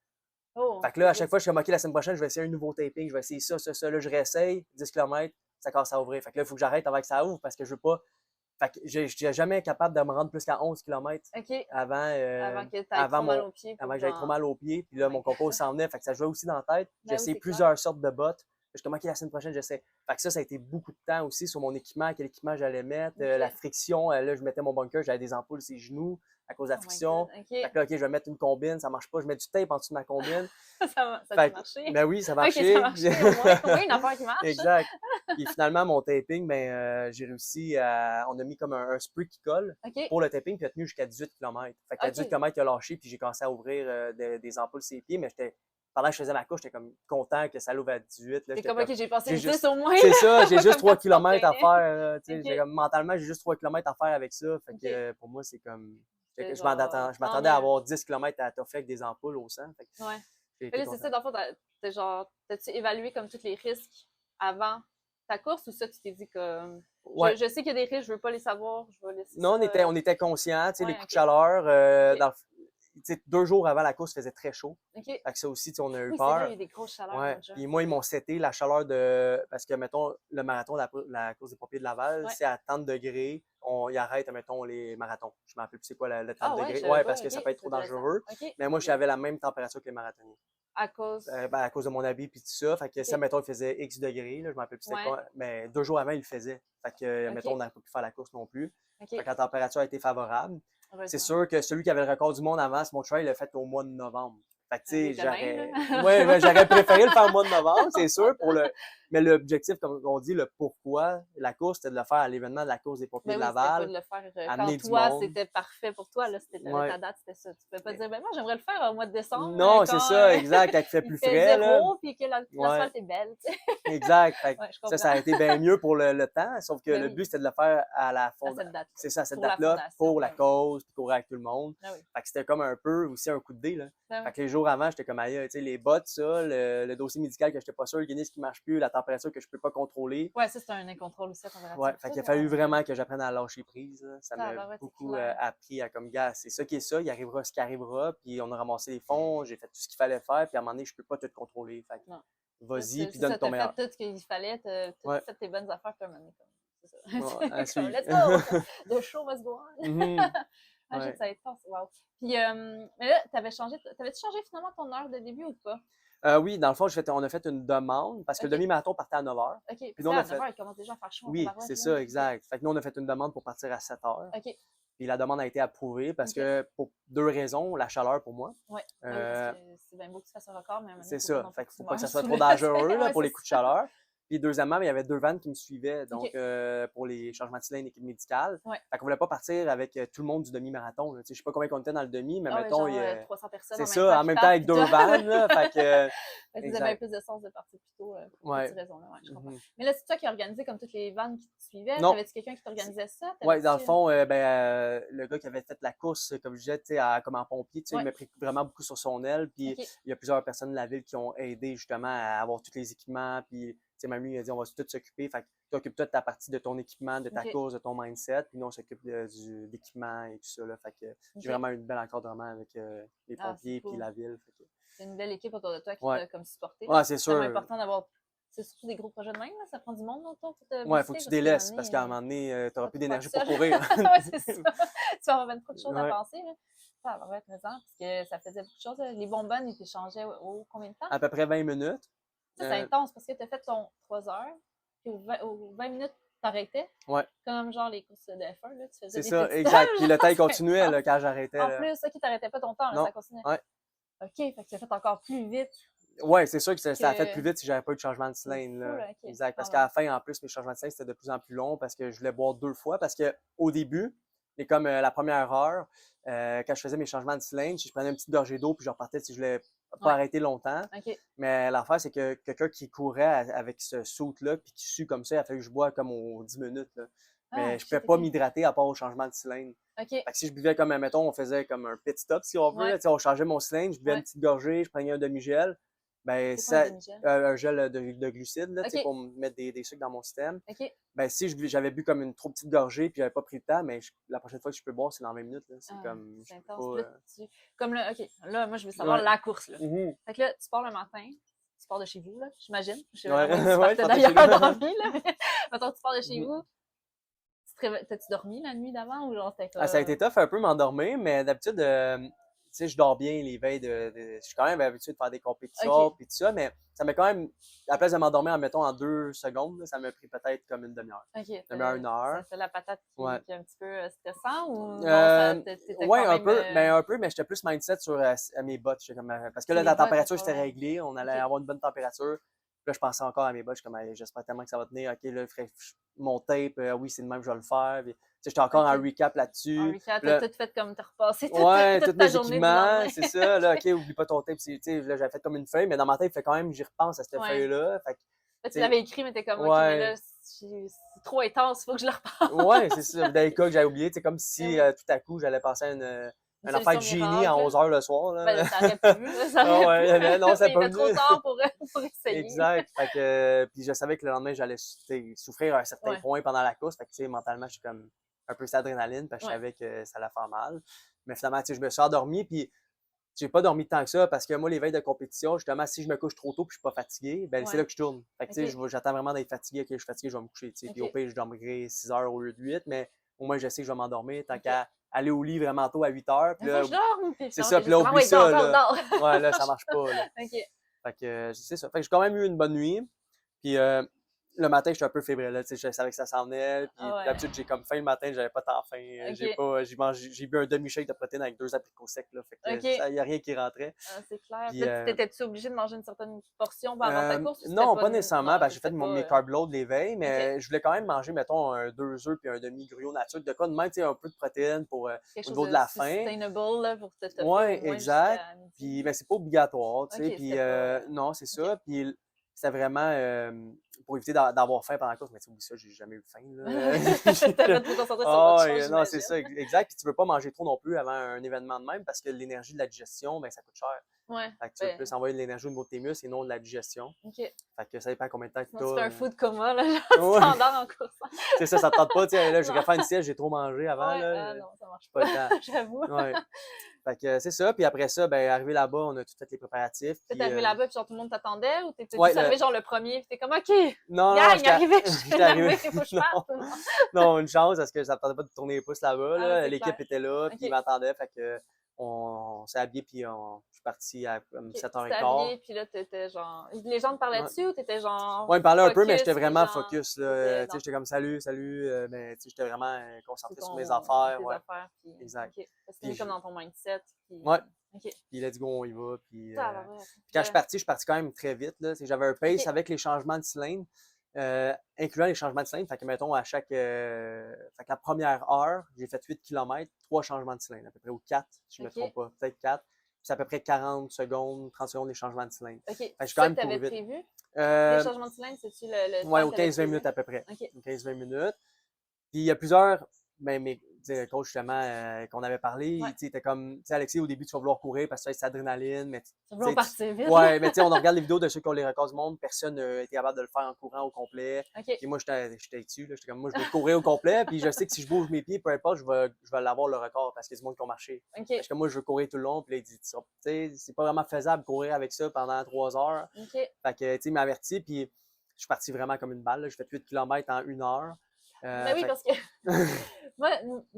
Fait que là, à chaque fois, je suis comme, OK, la semaine prochaine, je vais essayer un nouveau taping, je vais essayer ça. Là, je réessaye, 10 km, ça commence à ouvrir. Fait que là, il faut que j'arrête avant que ça ouvre parce que je veux pas. Fait que je n'étais jamais capable de me rendre plus qu'à 11 km avant que j'aille trop mal aux pieds. Puis là, mon compo s'en venait. Fait que ça jouait aussi dans la tête. J'ai essayé plusieurs sortes de bottes. Je suis comme, OK, la semaine prochaine, j'essaie. Fait que ça a été beaucoup de temps aussi sur mon équipement, quel équipement j'allais mettre, la friction. Là, je mettais mon bunker, j'avais des ampoules sur les genoux à cause de la friction. Fait que là, OK, je vais mettre une combine, ça marche pas. Je mets du tape en dessous de ma combine. ça a marché. Ben oui, ça marchait. Ça marchait au moins. Oui, une affaire qui marche. Exact. Puis finalement, mon taping, j'ai réussi à. On a mis comme un spray qui colle pour le taping, puis il a tenu jusqu'à 18 km. Fait qu'à 18 km, il a lâché, puis j'ai commencé à ouvrir des ampoules sur les pieds, mais pendant que je faisais ma course, j'étais comme content que ça l'ouvre à 18. C'est comme, OK, j'ai passé 10 au moins. C'est ça, j'ai juste 3 km à faire. Mentalement, j'ai juste 3 km à faire avec ça. Fait que pour moi, c'est comme. Je m'attendais à avoir 10 km à toffer avec des ampoules au sang. Fait que là, c'est ça, dans le fond, t'as-tu évalué comme tous les risques avant ta course ou ça, tu t'es dit comme. Je sais qu'il y a des risques, je veux pas les savoir, je vais laisser. Non, on était conscients, les coups de chaleur. 2 jours avant la course, il faisait très chaud. Fait que ça aussi, on a eu peur. Il y a eu des grosses chaleurs. Puis moi, ils m'ont seté la chaleur parce que, mettons, le marathon, la course des pompiers de Laval, c'est à 30 degrés. Ils arrêtent, mettons, les marathons. Je ne me rappelle plus c'est quoi le 30 degrés. Oui, parce que ça peut être trop dangereux. Mais moi, j'avais la même température que les marathoniens. À cause? À cause de mon habit puis tout ça. Fait que ça, mettons, il faisait X degrés. Là, je ne me rappelle plus c'est quoi. Mais 2 jours avant, il le faisait. Fait que, mettons, on n'a pas pu faire la course non plus. Fait que la température a été favorable. C'est sûr que celui qui avait le record du monde avant, Simon Trail, il l'a fait au mois de novembre. Fait que, tu sais, j'aurais préféré le faire au mois de novembre, c'est sûr. Mais l'objectif, comme on dit, le pourquoi, la course, c'était de le faire à l'événement de la course des pompiers de Laval. C'était pas de le faire quand toi, c'était parfait pour toi. Là, ta date, c'était ça. Tu ne peux pas dire, moi, j'aimerais le faire au mois de décembre. Non, c'est ça, exact, quand il fait plus frais. Zéro, puis que l'asphalte est belle. Exact. Ça a été bien mieux pour le temps, sauf que le but, c'était de le faire à la fondation. C'est ça, cette date-là, pour la cause, puis courir avec tout le monde. Fait que c'était comme un peu aussi un coup de dé. Fait que les jours avant, j'étais comme aïe, tu sais, les bottes, ça, le dossier médical que j'étais pas sûr, le Guinness qui marche plus, la température que je peux pas contrôler. Ouais, ça, c'est un incontrôle aussi à température. Ouais, fait qu'il a fallu vraiment que j'apprenne à lâcher prise, là. Ça Ah, m'a bah ouais, c'est beaucoup clair. appris à comme gars, c'est ça qui est ça, il arrivera ce qui arrivera, puis on a ramassé les fonds, j'ai fait tout ce qu'il fallait faire, puis à un moment donné, je peux pas tout contrôler. Fait que Non. vas-y, puis C'est donne ça, ton t'as meilleur. fait tout ce qu'il fallait, t'as Ouais, fait tes bonnes affaires, puis à un moment donné, comme, c'est ça. ouais, à C'est comme, suivre. let's go! The show must go on! Mhm, Ah, j'ai ouais. que ça va être fort, wow. Puis, mais là, t'avais-tu changé finalement ton heure de début ou pas? Oui, dans le fond, on a fait une demande parce que le OK, demi-marathon partait à 9 h. OK. Puis Parce nous, on qu'à a 9 fait. heures, il commence déjà à faire chaud en Oui, tabarouette, c'est là. ça, OK, exact. Fait que nous, on a fait une demande pour partir à 7 h. OK, Puis la demande a été approuvée parce OK. que pour 2 raisons, la chaleur pour moi. Ouais. Ben oui, parce Euh, que c'est bien beau que tu fasses un record, mais à un moment donné, c'est faut pas ça. non plus Fait que qu'il tu faut pas que ça meurs soit sous trop le... dangereux là, Ouais, pour c'est les coups de ça. chaleur. Puis deuxièmement, il y avait 2 vannes qui me suivaient, donc OK, pour les changements de cylindre, équipe médicale. ouais. Fait qu'on voulait pas partir avec tout le monde du demi-marathon, là. Tu sais, je sais pas combien on était dans le demi, mais Ah ouais, mettons, genre 300 personnes c'est en même ça, temps en qui même temps partent, avec puis 2 toi... vannes, là. Fait que, Fait que vous avez bien exact. plus de sens de partir plus tôt pour Ouais. cette raison-là, ouais, je comprends. Mhm. Mais là, c'est toi qui as organisé comme toutes les vannes qui te suivaient? Non. T'avais-tu quelqu'un qui t'organisait ça? Ouais, dans le T'avais-tu... fond, le gars qui avait fait la course, comme je disais, tu sais, comme en pompier, tu sais, il Ouais, m'a pris vraiment beaucoup sur son aile. Puis OK, il y a plusieurs personnes de la ville qui ont aidé justement à avoir tous les équipements. Puis, tu sais, même lui, il a dit, on va tout s'occuper. Fait que tu occupe-toi de ta partie de ton équipement, de ta OK, course, de ton mindset. Puis nous, on s'occupe de l'équipement et tout ça, là. Fait que j'ai OK. vraiment eu une belle encadrement avec les Ah, c'est pompiers puis cool. la ville. Fait que, C'est une belle équipe autour de toi qui ouais. t'a comme supporté, là. Ouais, c'est C'est tellement sûr. important d'avoir... C'est surtout des gros projets de même, là. Ça prend du monde autour pour te Ouais, faut booster que tu parce qu'à un moment délaisses parce donné, qu'à un moment donné, t'auras pas plus tout faire d'énergie tout pour seul. courir. Ouais, c'est ça. Tu vas avoir même trop de choses à Ouais. penser, là. Ça va être raison, parce que ça faisait beaucoup de choses, là. Les bonbonnes, ils t'échangeaient combien de temps? À peu près 20 minutes. Ça, c'est Euh, intense parce que tu as fait ton 3 heures, puis aux 20 minutes, t'arrêtais. ouais. Comme genre les courses de F1, là, tu faisais C'est des ça, petits exact. stages, Puis le genre, temps, il c'est continuait là, intense. quand j'arrêtais. En Là. plus, ça qui t'arrêtait pas ton temps, là, Non. ça continuait. Ouais. OK, fait que tu as fait encore plus vite Ouais, c'est sûr que ça a fait que... plus vite si j'avais pas eu de changement de C'est cylindre. fou, Là. là, OK. Exact. Parce Ah qu'à ouais. la fin, en plus, mes changements de cylindre, c'était de plus en plus long parce que je voulais boire 2 fois. Parce qu'au début, et comme la première heure, quand je faisais mes changements de cylindre, je prenais une petite gorgée d'eau puis je repartais si je voulais pas Ouais. arrêter longtemps. OK. Mais l'affaire, c'est que quelqu'un qui courait avec ce saut-là puis qui sue comme ça, il a fallu que je bois comme aux 10 minutes. Là. Mais Ah, je pouvais shit, pas OK. m'hydrater à part au changement de cylindre. OK. Fait que si je buvais comme, mettons, on faisait comme un pit stop, si on veut, Ouais. là, on changeait mon cylindre, je buvais Ouais. une petite gorgée, je prenais un demi-gel, ben, C'est quoi un ça, demi-gel? un gel de glucides, là, OK. pour me mettre des sucres dans mon système. OK. Ben, si j'avais bu comme une trop petite gorgée puis j'avais pas pris le temps, mais la prochaine fois que je peux boire, c'est dans 20 minutes, là. C'est Ah, comme, je c'est peux intense. pas. Puis là, comme là, OK. Là, moi, je veux savoir Ouais. la course, là. Mhm. Fait que là, tu pars le matin. Tu pars de chez vous, là, j'imagine. Je sais Ouais. vraiment que tu Ouais, partais je partais d'ailleurs chez nous. dans la vie, là. Mais mettons, tu pars de chez Mhm. vous. T'as-tu dormi la nuit d'avant ou genre c'était Ah, ça a été comme... tough un peu m'endormir, mais d'habitude, tu sais, je dors bien les veilles je suis quand même habitué de faire des compétitions OK. puis tout ça, mais ça m'a quand même, à la place de m'endormir, mettons, en 2 secondes, là, ça m'a pris peut-être comme une demi-heure. OK. Demi-heure, une heure. C'est la patate Ouais. qui est un petit peu stressant ou non, ça, t'étais Ouais, quand un même... peu, mais j'étais plus mindset sur à mes bottes. J'étais comme, parce que Sur là, les la bottes, le température, c'était problème. réglé, on allait OK. avoir une bonne température. Puis là, je pensais encore à mes bottes, je suis comme, hey, j'espère tellement que ça va tenir. OK, là, il faudrait mon tape, oui, c'est de même, je vais le faire. Puis, tu sais, j'étais encore en OK. recap En là-dessus. recap, Puis t'as là, tout fait comme t'as repassé ouais, tous toute ta mes journée du équipements, lendemain. c'est ça. Là, OK. OK, oublie pas ton tape. Tu sais, là, j'avais fait comme une feuille, mais dans ma tête, il fait quand même, j'y repense à cette Ouais. feuille-là. Fait que, Là, tu tu sais, l'avais écrit, mais t'es comme, OK, mais ouais. là, c'est trop intense, faut que je le repasse. Ouais, c'est ça. Dans les cas que j'avais oublié, c'est comme Ben si oui. tout à coup, j'allais passer à Une une affaire de solution génie à miracle. 11 h le soir. Ben Là. là, ça aurait pas vu, là, ça Ah aurait ouais, pu. non, c'est Mais il pas était trop venu. tard pour essayer. Exact. Fait que, puis je savais que le lendemain, j'allais souffrir à un certain Ouais. point pendant la course. Fait que, tu sais, mentalement, je suis comme un peu cette adrénaline parce que je Ouais. savais que ça allait faire mal. Mais finalement, tu sais, je me suis endormi, puis j'ai pas dormi tant que ça parce que moi, les veilles de compétition, justement, si je me couche trop tôt puis je suis pas fatigué, ben c'est là Ouais. que je tourne. Fait que, tu sais, OK. j'attends vraiment d'être fatigué. OK, je suis fatigué, je vais me coucher, tu sais. Puis au OK. pire, je dormirai 6 heures au lieu de 8, mais au moins, je sais que je vais m'endormir tant OK. qu'à aller au lit vraiment tôt à 8 heures. Puis Mais faut là, que je dorme. Puis c'est finalement, ça, t'es puis là, juste comme, ah oublie ouais, dors, ça, dors, là. dors. Ouais, là, ça marche pas, là. OK. Fait que c'est ça. Fait que j'ai quand même eu une bonne nuit. Puis le matin, j'étais un peu fébrile, là, tu sais, je savais que ça s'en venait. Puis Ah ouais. d'habitude, j'ai comme faim le matin, j'avais pas tant faim. OK. J'ai bu un demi-shake de protéines avec 2 abricots secs, là. Fait que OK. il y a rien qui rentrait. Ah, c'est clair. Puis, Là, t'étais-tu obligé de manger une certaine portion avant ta course ou c'était non, pas... pas nécessairement, Non, parce que j'ai c'était fait pas... mes carb loads les veilles, OK. mais je voulais quand même manger, mettons, 2 œufs puis un demi-gruyot nature. De quoi de même, tu sais, un peu de protéines pour, Quelque au chose niveau de de la faim. sustainable là, pour te toffer au Ouais, moins exact. jusqu'à midi. Puis, ben, c'est pas obligatoire, tu sais. OK, Puis, c'était pas... non, c'est OK. ça. Puis, c'était vraiment pour éviter d'avoir faim pendant la course. Mais tu sais, oublie ça, j'ai jamais eu faim, là. T'avais trop concentré sur Ah, autre ouais, chose, non, c'est j'imagine. ça, exact. Puis, tu veux pas manger trop non plus avant un événement de même parce que l'énergie de la digestion, ben, ça coûte cher. Ouais. Fait que tu veux Ben, plus envoyer de l'énergie au niveau de tes muscles et non de la digestion. OK. Fait que ça dépend combien de temps que Sinon, tu fais un tu food coma, là, genre, Ouais. tu t'endors en course. C'est ça, ça te tente pas, tu sais, là, Non. j'irais faire une sieste, j'ai trop mangé avant, Ouais, là, ah non, ça marche pas le temps. pas, j'avoue. Ouais. Fait que c'est ça, puis après ça, ben arrivé là-bas, on a tout fait les préparatifs. T'es Puis, arrivé là-bas, puis genre tout le monde t'attendait, ou t'étais ouais, juste arrivé genre le premier, puis t'es comme OK, non, gang, j'étais arrivé, je suis j'étais arrivé. énervé, faut que je Non. parte. Non. Non, une chance parce que ça me tentait pas de tourner les pouces là-bas. Ah, Là. c'est L'équipe clair. était là, puis OK. ils m'attendaient. Fait que on s'est habillés, puis je suis parti à comme OK. Tu t'es 7h15. habillé, puis là, t'étais genre. Les gens te parlaient Ouais. dessus, ou t'étais genre. Ouais, ils me parlaient un peu, mais Focus, j'étais puis vraiment genre. focus. Là. T'étais Tu sais, dans j'étais comme salut, salut. Mais tu sais, j'étais vraiment concentré sur mes tes affaires. Ouais, affaires, puis. exact. OK. Parce que Puis, t'es comme dans ton mindset, puis. ouais, OK. puis let's go, on y va. Puis, Ça va, ouais. puis quand je suis parti quand même très vite. Là. Tu sais, j'avais un pace OK. avec les changements de cylindre. Incluant les changements de cylindre. Fait que, mettons, à chaque. Fait que la première heure, j'ai fait 8 km, 3 changements de cylindre, à peu près, ou 4, si je ne me OK. trompe pas. Peut-être 4. Puis c'est à peu près 40 secondes, 30 secondes les changements de cylindre. OK. Fait que C'est j'ai quand ça même que couru t'avais vite. prévu? Les Euh, changements de cylindre, c'est-tu le ouais, temps aux que t'avais 15-20 prévu? minutes à peu près. OK. Aux 15-20 minutes. Puis il y a plusieurs, ben, mes coachs justement qu'on avait parlé, Ouais. tu sais, comme, tu sais, Alexis, au début, tu vas vouloir courir parce que c'est adrénaline, mais Ça va partir vite. ouais, mais tu sais, on regarde les vidéos de ceux qui ont les records du monde, personne n'a été capable de le faire en courant au complet. OK. Puis moi, j'étais dessus, là, j'étais comme, moi, je veux courir au complet, puis je sais que si je bouge mes pieds, peu importe, je vais l'avoir le record parce qu'il y a du monde qui ont marché. OK. Parce que moi, je veux courir tout le long, puis là, il dit, tu sais, c'est pas vraiment faisable de courir avec ça pendant 3 heures. OK. Fait que, tu sais, il m'a averti, puis je suis parti vraiment comme une balle, là. J'ai fait 8 km en 1 heure. Ben oui, fait parce que moi,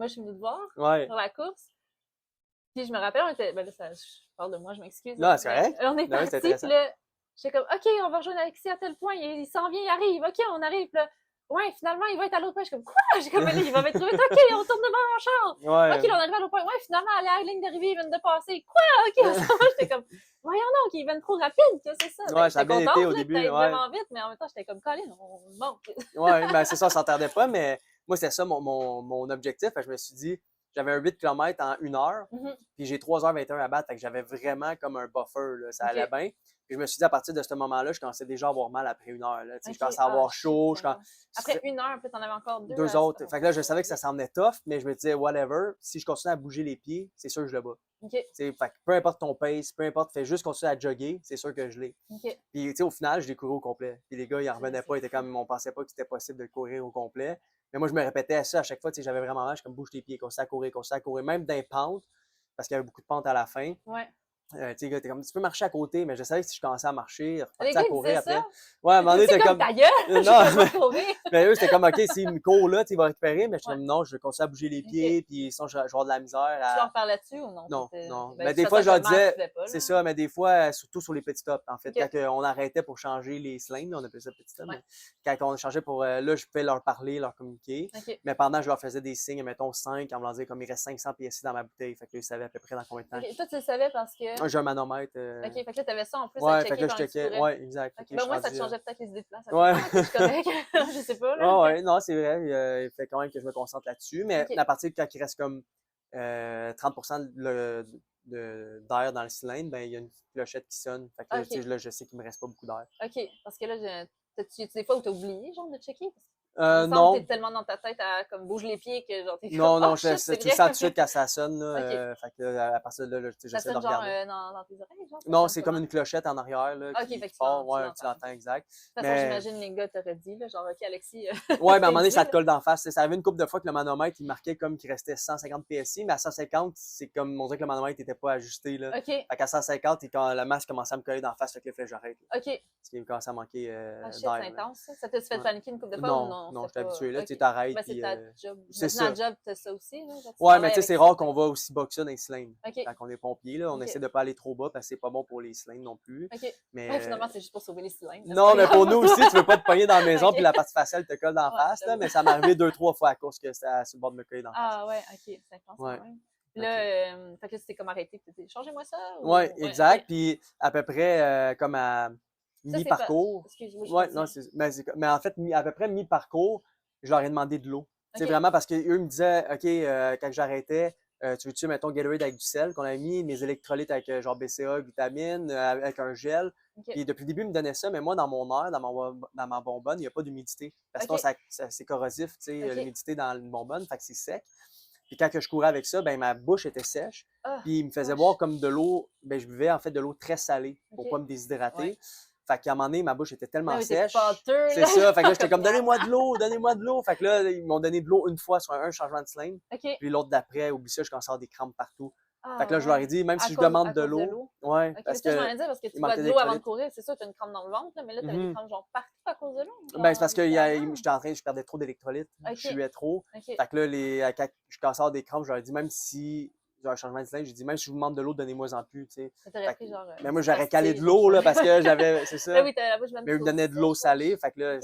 je suis venue te voir ouais. pour la course. Puis je me rappelle, on était. Ben là, je parle de moi, je m'excuse. Non, c'est Mais correct. on est Non, c'est parti, intéressant. puis là, j'étais comme, OK, on va rejoindre Alexis à tel point, il s'en vient, il arrive, OK, on arrive. Puis là, ouais, finalement, il va être à l'autre point. Je suis comme, quoi? J'ai comme, il va m'être trouvé, OK, on tourne devant mon char. Ouais. OK, là, on arrive à l'autre point. Ouais, finalement, elle est à la ligne d'arrivée, ils viennent de passer. Quoi? OK, on s'en va. J'étais comme, voyons donc, ils viennent trop rapide, que c'est ça. Ouais, Ben, ça a j'étais bien été contente, au là, début, que t'ailles ouais. vraiment vite, mais en même temps, j'étais comme, Colin, on monte. Ouais, ben c'est ça, on s'entendait pas, mais moi, c'était ça mon objectif. Fait que je me suis dit, j'avais un 8 km en 1 heure, Mhm. puis j'ai 3h21 à battre, fait que j'avais vraiment comme un buffer, là, ça allait OK. bien. Puis je me suis dit, à partir de ce moment-là, je commençais déjà à avoir mal après 1 heure. Là, tu sais, OK. je commençais à avoir shit, chaud. Seigneur. Après 1 heure, puis t'en avais encore deux. Deux autres. Fait que là, je savais que ça s'en venait tough, mais je me disais, whatever, si je continue à bouger les pieds, c'est sûr que je le bats. OK. Tu sais, fait que peu importe ton pace, peu importe, fais juste continuer à jogger, c'est sûr que je l'ai. OK. Puis, tu sais, au final, je l'ai couru au complet. Puis les gars, ils en revenaient C'est pas, ils étaient fou. comme, on pensait pas que c'était possible de le courir au complet. Mais moi, je me répétais ça à chaque fois, tu sais, j'avais vraiment mal, je suis comme, bouge tes pieds, continue à courir, même dans les pentes, parce qu'il y avait beaucoup de pentes à la fin. Ouais. Tu sais, les gars, t'es comme, tu peux marcher à côté, mais je savais que si je commençais à marcher, Les repartir gars, à ils courir disaient après. ça. Ouais, à un moment donné, C'est t'es comme comme. ta gueule, je Non, peux pas courir. mais eux, c'était comme, OK, s'il me court là, il va récupérer, mais je suis Ouais. comme, non, je vais continuer à bouger les OK. pieds, puis sinon, je vais avoir de la misère Tu à. leur parlais dessus ou non? Non, T'étais- non. Ben, Mais de des toute fois, façon, je leur actuellement, tu disais, pouvais pas, c'est là. ça, mais des fois, surtout sur les petits tops. En fait, OK. quand on arrêtait pour changer les cylindres, on appelait ça petit top, Ouais. mais quand on changeait pour. Là, je pouvais leur parler, leur communiquer. OK. Mais pendant, je leur faisais des signes, mettons 5, en me disant comme il reste 500 PSI dans ma bouteille. Fait que là, ils savaient à peu près dans combien de temps. OK. Toi, tu le savais parce que. J'ai un manomètre. OK. Fait que là, t'avais ça en plus à Ouais, fait que checker là, je pendant que tu checkais. courais. Ouais, exact. Fait OK. que Ben, je au moins, suis ça te rendu, changeait peut-être les idées de place. Ouais. Je suis correct. Je sais pas, là. ouais, non, c'est vrai. Il fait quand même que je me concentre là-dessus. Mais OK. à partir de quand il reste comme 30% d'air dans le cylindre, ben, il y a une clochette qui sonne. Fait que là, OK. tu sais, là, je sais qu'il me reste pas beaucoup d'air. OK. Parce que là, des fois où t'as oublié, genre, de checker? Il me semble que Non. t'es tellement dans ta tête à comme bouge les pieds que genre t'es comme Non, oh shit, tu c'est le vrai. sens tout de suite quand ça sonne. Là, OK. fait que là, à partir de là, tu sais, Ça j'essaie de sonne genre regarder. dans tes oreilles, genre? Ça Non, sonne c'est comme comment? une clochette en arrière là, OK, qui fait que tu part. Ouais, tu l'entends. l'entends, exact. De toute façon, Mais j'imagine les gars t'auraient dit, là, genre, OK, Alexis. ouais, mais à un moment donné, t'es ça dû, te colle d'en face. Tu sais, ça arrivait une couple de fois que le manomètre, il marquait comme qu'il restait 150 PSI, mais à 150, c'est comme on dirait que le manomètre n'était pas ajusté. Là. OK, Fait qu'à 150, quand la masse commençait à me coller d'en face, fait que là, il fallait que j'arrête. Là. OK. Parce qu'il me commençait à manquer Ah shit, d'air. c'est Là. intense, ça. Ça t'a-tu fait Ouais. paniquer une couple de fois ou Non, non? j'étais C'était pas. habitué. Là, OK. tu t'arrêtes. Ben, c'est Puis, ta job. c'est J'imagine ça. la job, t'as ça aussi, là. Genre, tu Ouais, mais travailles tu sais, avec c'est ça. rare qu'on va aussi boxer dans les cylindres. OK, Quand on est pompier, là, on OK. essaie de pas aller trop bas parce que c'est pas bon pour les cylindres non plus. OK. Mais, Ouais, finalement, c'est juste pour sauver les cylindres. là, non, c'est mais pas pour grave. nous aussi, tu veux pas te pogner dans la maison OK. puis la partie faciale te colle d'en Ouais, face. Là, j'avoue. mais ça m'est arrivé 2-3 fois à cause que c'était sur le bord de me coller d'en face. Ah ouais, OK, c'est intense Ouais. quand même. Puis là, fait que là, c'était comme arrêté, puis t'as dit, changez-moi ça. Ou... Ouais, Ouais, exact. OK. Puis à peu près comme à Ça, c'est pas. mi-parcours. Excuse-moi, je Ouais, continue. non, mais en fait, à peu près mi-parcours, je leur ai demandé de l'eau. C'est OK. vraiment parce qu'eux me disaient, OK, quand j'arrêtais, tu veux-tu, mettons, Gatorade avec du sel qu'on avait mis, mes électrolytes avec genre BCA, vitamine, avec un gel. OK. Puis depuis le début, ils me donnaient ça, mais moi, dans mon air, dans ma bonbonne, il n'y a pas d'humidité. Parce que OK. sinon, c'est corrosif, tu sais, OK. l'humidité dans une bonbonne, fait que c'est sec. Puis quand que je courais avec ça, ben ma bouche était sèche. Ah, Puis il me faisait wesh. boire comme de l'eau. Ben je buvais en fait de l'eau très salée pour OK. pas me déshydrater. Ouais. Fait qu'à un moment donné, ma bouche était Ben tellement oui, t'es sèche. pâteux, C'est là, ça. Fait que là, genre j'étais comme comme donnez-moi de l'eau, donnez-moi de l'eau. Fait que là, ils m'ont donné de l'eau une fois sur un changement de cylindre. OK. Puis l'autre d'après, oublie ça, je commençais à avoir des crampes partout. Fait que Ah là, je leur ai ouais. dit, même si À je cause demande à de cause de l'eau, l'eau? ouais, OK, parce ça, je m'en que allais dire parce que il tu bois manquait de l'eau avant de d'électrolytes. courir, c'est sûr, tu as une crampe dans le ventre, là, mais là, tu avais des crampes genre partout à cause de l'eau? Ben, c'est Genre parce que littéralement? je perdais trop d'électrolytes. Je OK. suais trop. OK. Fait que là, quand je commençais à avoir des crampes, je leur ai dit, même si j'ai un changement de cylindre, j'ai dit, même si je vous demande de l'eau, donnez-moi-en plus, tu sais. Ça t'aurait Fait que, pris genre mais une moi, petite j'aurais calé de pastille, genre l'eau, là, chaude. parce que j'avais, c'est Ben ça. oui, t'avais la bouche même Mais ils me trop donnaient de l'eau sèche, salée. wesh. Fait que là, OK.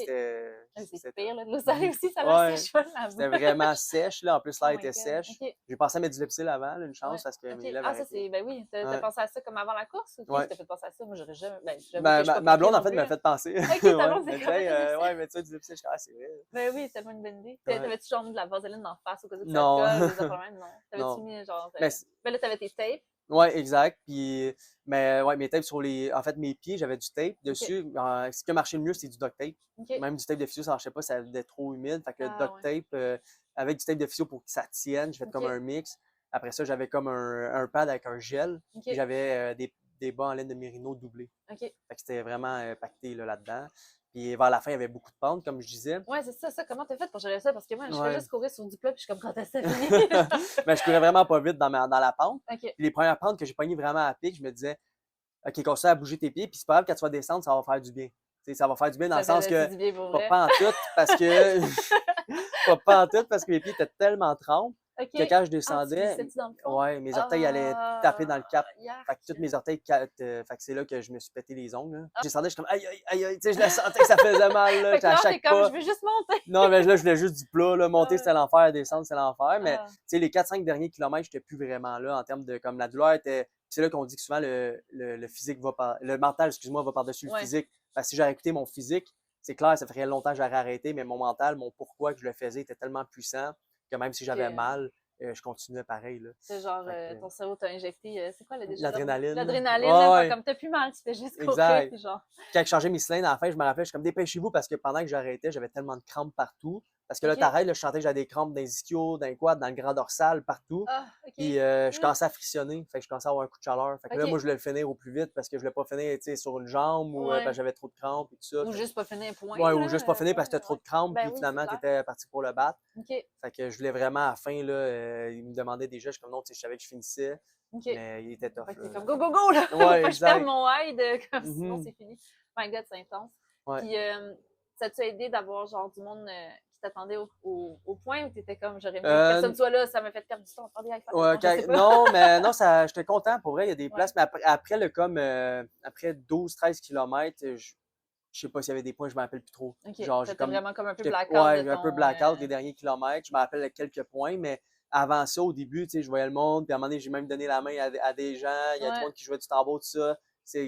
C'est c'était pire, tough. là, de l'eau salée aussi, ça la Ouais. sèche pas la C'était bouche. vraiment sèche, là. En plus, Oh l'air my était god. sèche. OK. J'ai pensé à mettre du Lypsyl avant, là, une Ouais. chance, parce que mes OK. lèvres Ah, ça, arrêtaient. c'est. Ben oui, t'as Ouais. pensé à ça comme avant la course ou qu'est-ce qui Ouais. t'a fait penser à ça? Moi, j'aurais jamais. Ben, j'avoue que Ma, je suis ma, pas ma pompier blonde, en non fait, plus, m'a là. fait penser. OK, ta Ouais. blonde, Mais c'est tu comme sais, du Lypsyl. ouais, mais tu sais, du Lypsyl, je suis ah, c'est vrai. Ben oui, c'est tellement une bonne idée. Ouais. T'avais-tu genre mis de la vaseline d'en face au cas où que ça te Non. colle ou des affaires de même? Non. T'avais-tu Non. mis genre. Mais Ben là, t'avais tes tapes. ouais, exact. Puis, mais ouais, mes tapes sur les. En fait, mes pieds, j'avais du tape OK. dessus. Ce qui a marché le mieux, c'est du duct tape. OK. Même du tape de physio, ça marchait pas, ça était trop humide. Fait que le Ah duct ouais. tape, avec du tape de physio pour que ça tienne, j'ai fait comme OK. un mix. Après ça, j'avais comme un pad avec un gel. OK. Puis j'avais des bas en laine de mérino doublés. OK. Fait que c'était vraiment pacté là-dedans. Puis vers la fin, il y avait beaucoup de pentes, comme je disais. Ouais, c'est ça, ça. Comment t'as fait pour gérer ça? Parce que moi, je fais Ouais. juste courir sur du plat, puis je suis comme quand est-ce que ça finit? Mais je courais vraiment pas vite dans la pente. OK. Puis les premières pentes que j'ai pognées vraiment à pic, je me disais, OK, continue à bouger tes pieds, puis c'est pas grave, quand tu vas descendre, ça va faire du bien. Tu sais, ça va faire du bien dans le Ça sens fait que, du bien pour pas vrai. pas en tout, parce que, pas en tout, parce que mes pieds étaient tellement trempes OK. que quand je Ah, tu descendais, glissais-tu dans le fond? ouais, mes orteils allaient taper dans le cap. Yark. Fait que tous mes orteils, fait que c'est là que je me suis pété les ongles. Là. Ah. Je descendais, je suis comme aïe, aïe, aïe, aïe, tu sais, je la sentais que ça faisait mal, là, Fait que à là, t'es chaque comme, pas. je veux juste monter. Non, mais là, je voulais juste du plat, là. Monter, Ah. c'était l'enfer, descendre, c'était l'enfer. Mais, Ah. tu sais, les 4-5 derniers kilomètres, j'étais plus vraiment là en termes de, comme la douleur était. C'est là qu'on dit que souvent le physique va par. Le mental, excuse-moi, va par-dessus le Ouais. physique. Parce que si j'aurais écouté mon physique, c'est clair, ça ferait longtemps que j'aurais arrêté, mais mon mental, mon pourquoi que je le faisais était tellement puissant que même si j'avais Que- mal, je continuais pareil, là. C'est genre, Fait que, ton cerveau t'a injecté, c'est quoi le déjà? l'adrénaline. L'adrénaline, Ouais, là, ouais. comme t'as plus mal, tu fais juste courir, Exact. puis genre. Quand je changeais mes cylindres, à la fin, je me rappelais, je suis comme dépêchez-vous parce que pendant que j'arrêtais, j'avais tellement de crampes partout. Parce que là, OK. t'arrêtes, là, je sentais que j'avais des crampes dans les ischios, dans les quads, dans le grand dorsal, partout. Ah, OK. Puis je commençais à frictionner, fait que je commençais à avoir un coup de chaleur. Fait que là, OK. moi, je voulais le finir au plus vite parce que je voulais pas finir, tu sais, sur une jambe ou Ouais. parce que j'avais trop de crampes et tout ça. Ou Fait juste pas finir un point. ouais, ou là, juste pas finir parce que t'as ouais, trop ouais. de crampes, Ben puis oui, finalement, c'est clair. t'étais parti pour le battre. OK. Fait que je voulais vraiment à la fin, là, il me demandait déjà, je suis comme non, tu sais, je savais que je finissais, OK. mais il était tough. Fait que Là. t'es comme go, go, go, là! Ouais, Faut pas que je exact. perde mon hide, comme sinon Mhm. c'est fini. My God, c'est intense. Ouais. Puis, ça t'a aidé d'avoir genre du monde qui t'attendait au point ou t'étais comme j'aurais aimé que personne soit là, ça m'a fait perdre du temps. Attendez, Ouais, je sais pas. non, mais non, j'étais content pour vrai. Il y a des Ouais. places, mais après après 12-13 km, je sais pas s'il y avait des points, je me rappelle plus trop. OK. Genre, T'étais vraiment comme un peu j'étais, blackout ouais, de un peu ton. blackout les derniers kilomètres. Je me rappelle quelques points, mais avant ça, au début, tu sais, je voyais le monde, puis à un moment donné, j'ai même donné la main à des gens. Il y a tout le Ouais. monde qui jouait du tambour, tout ça. C'est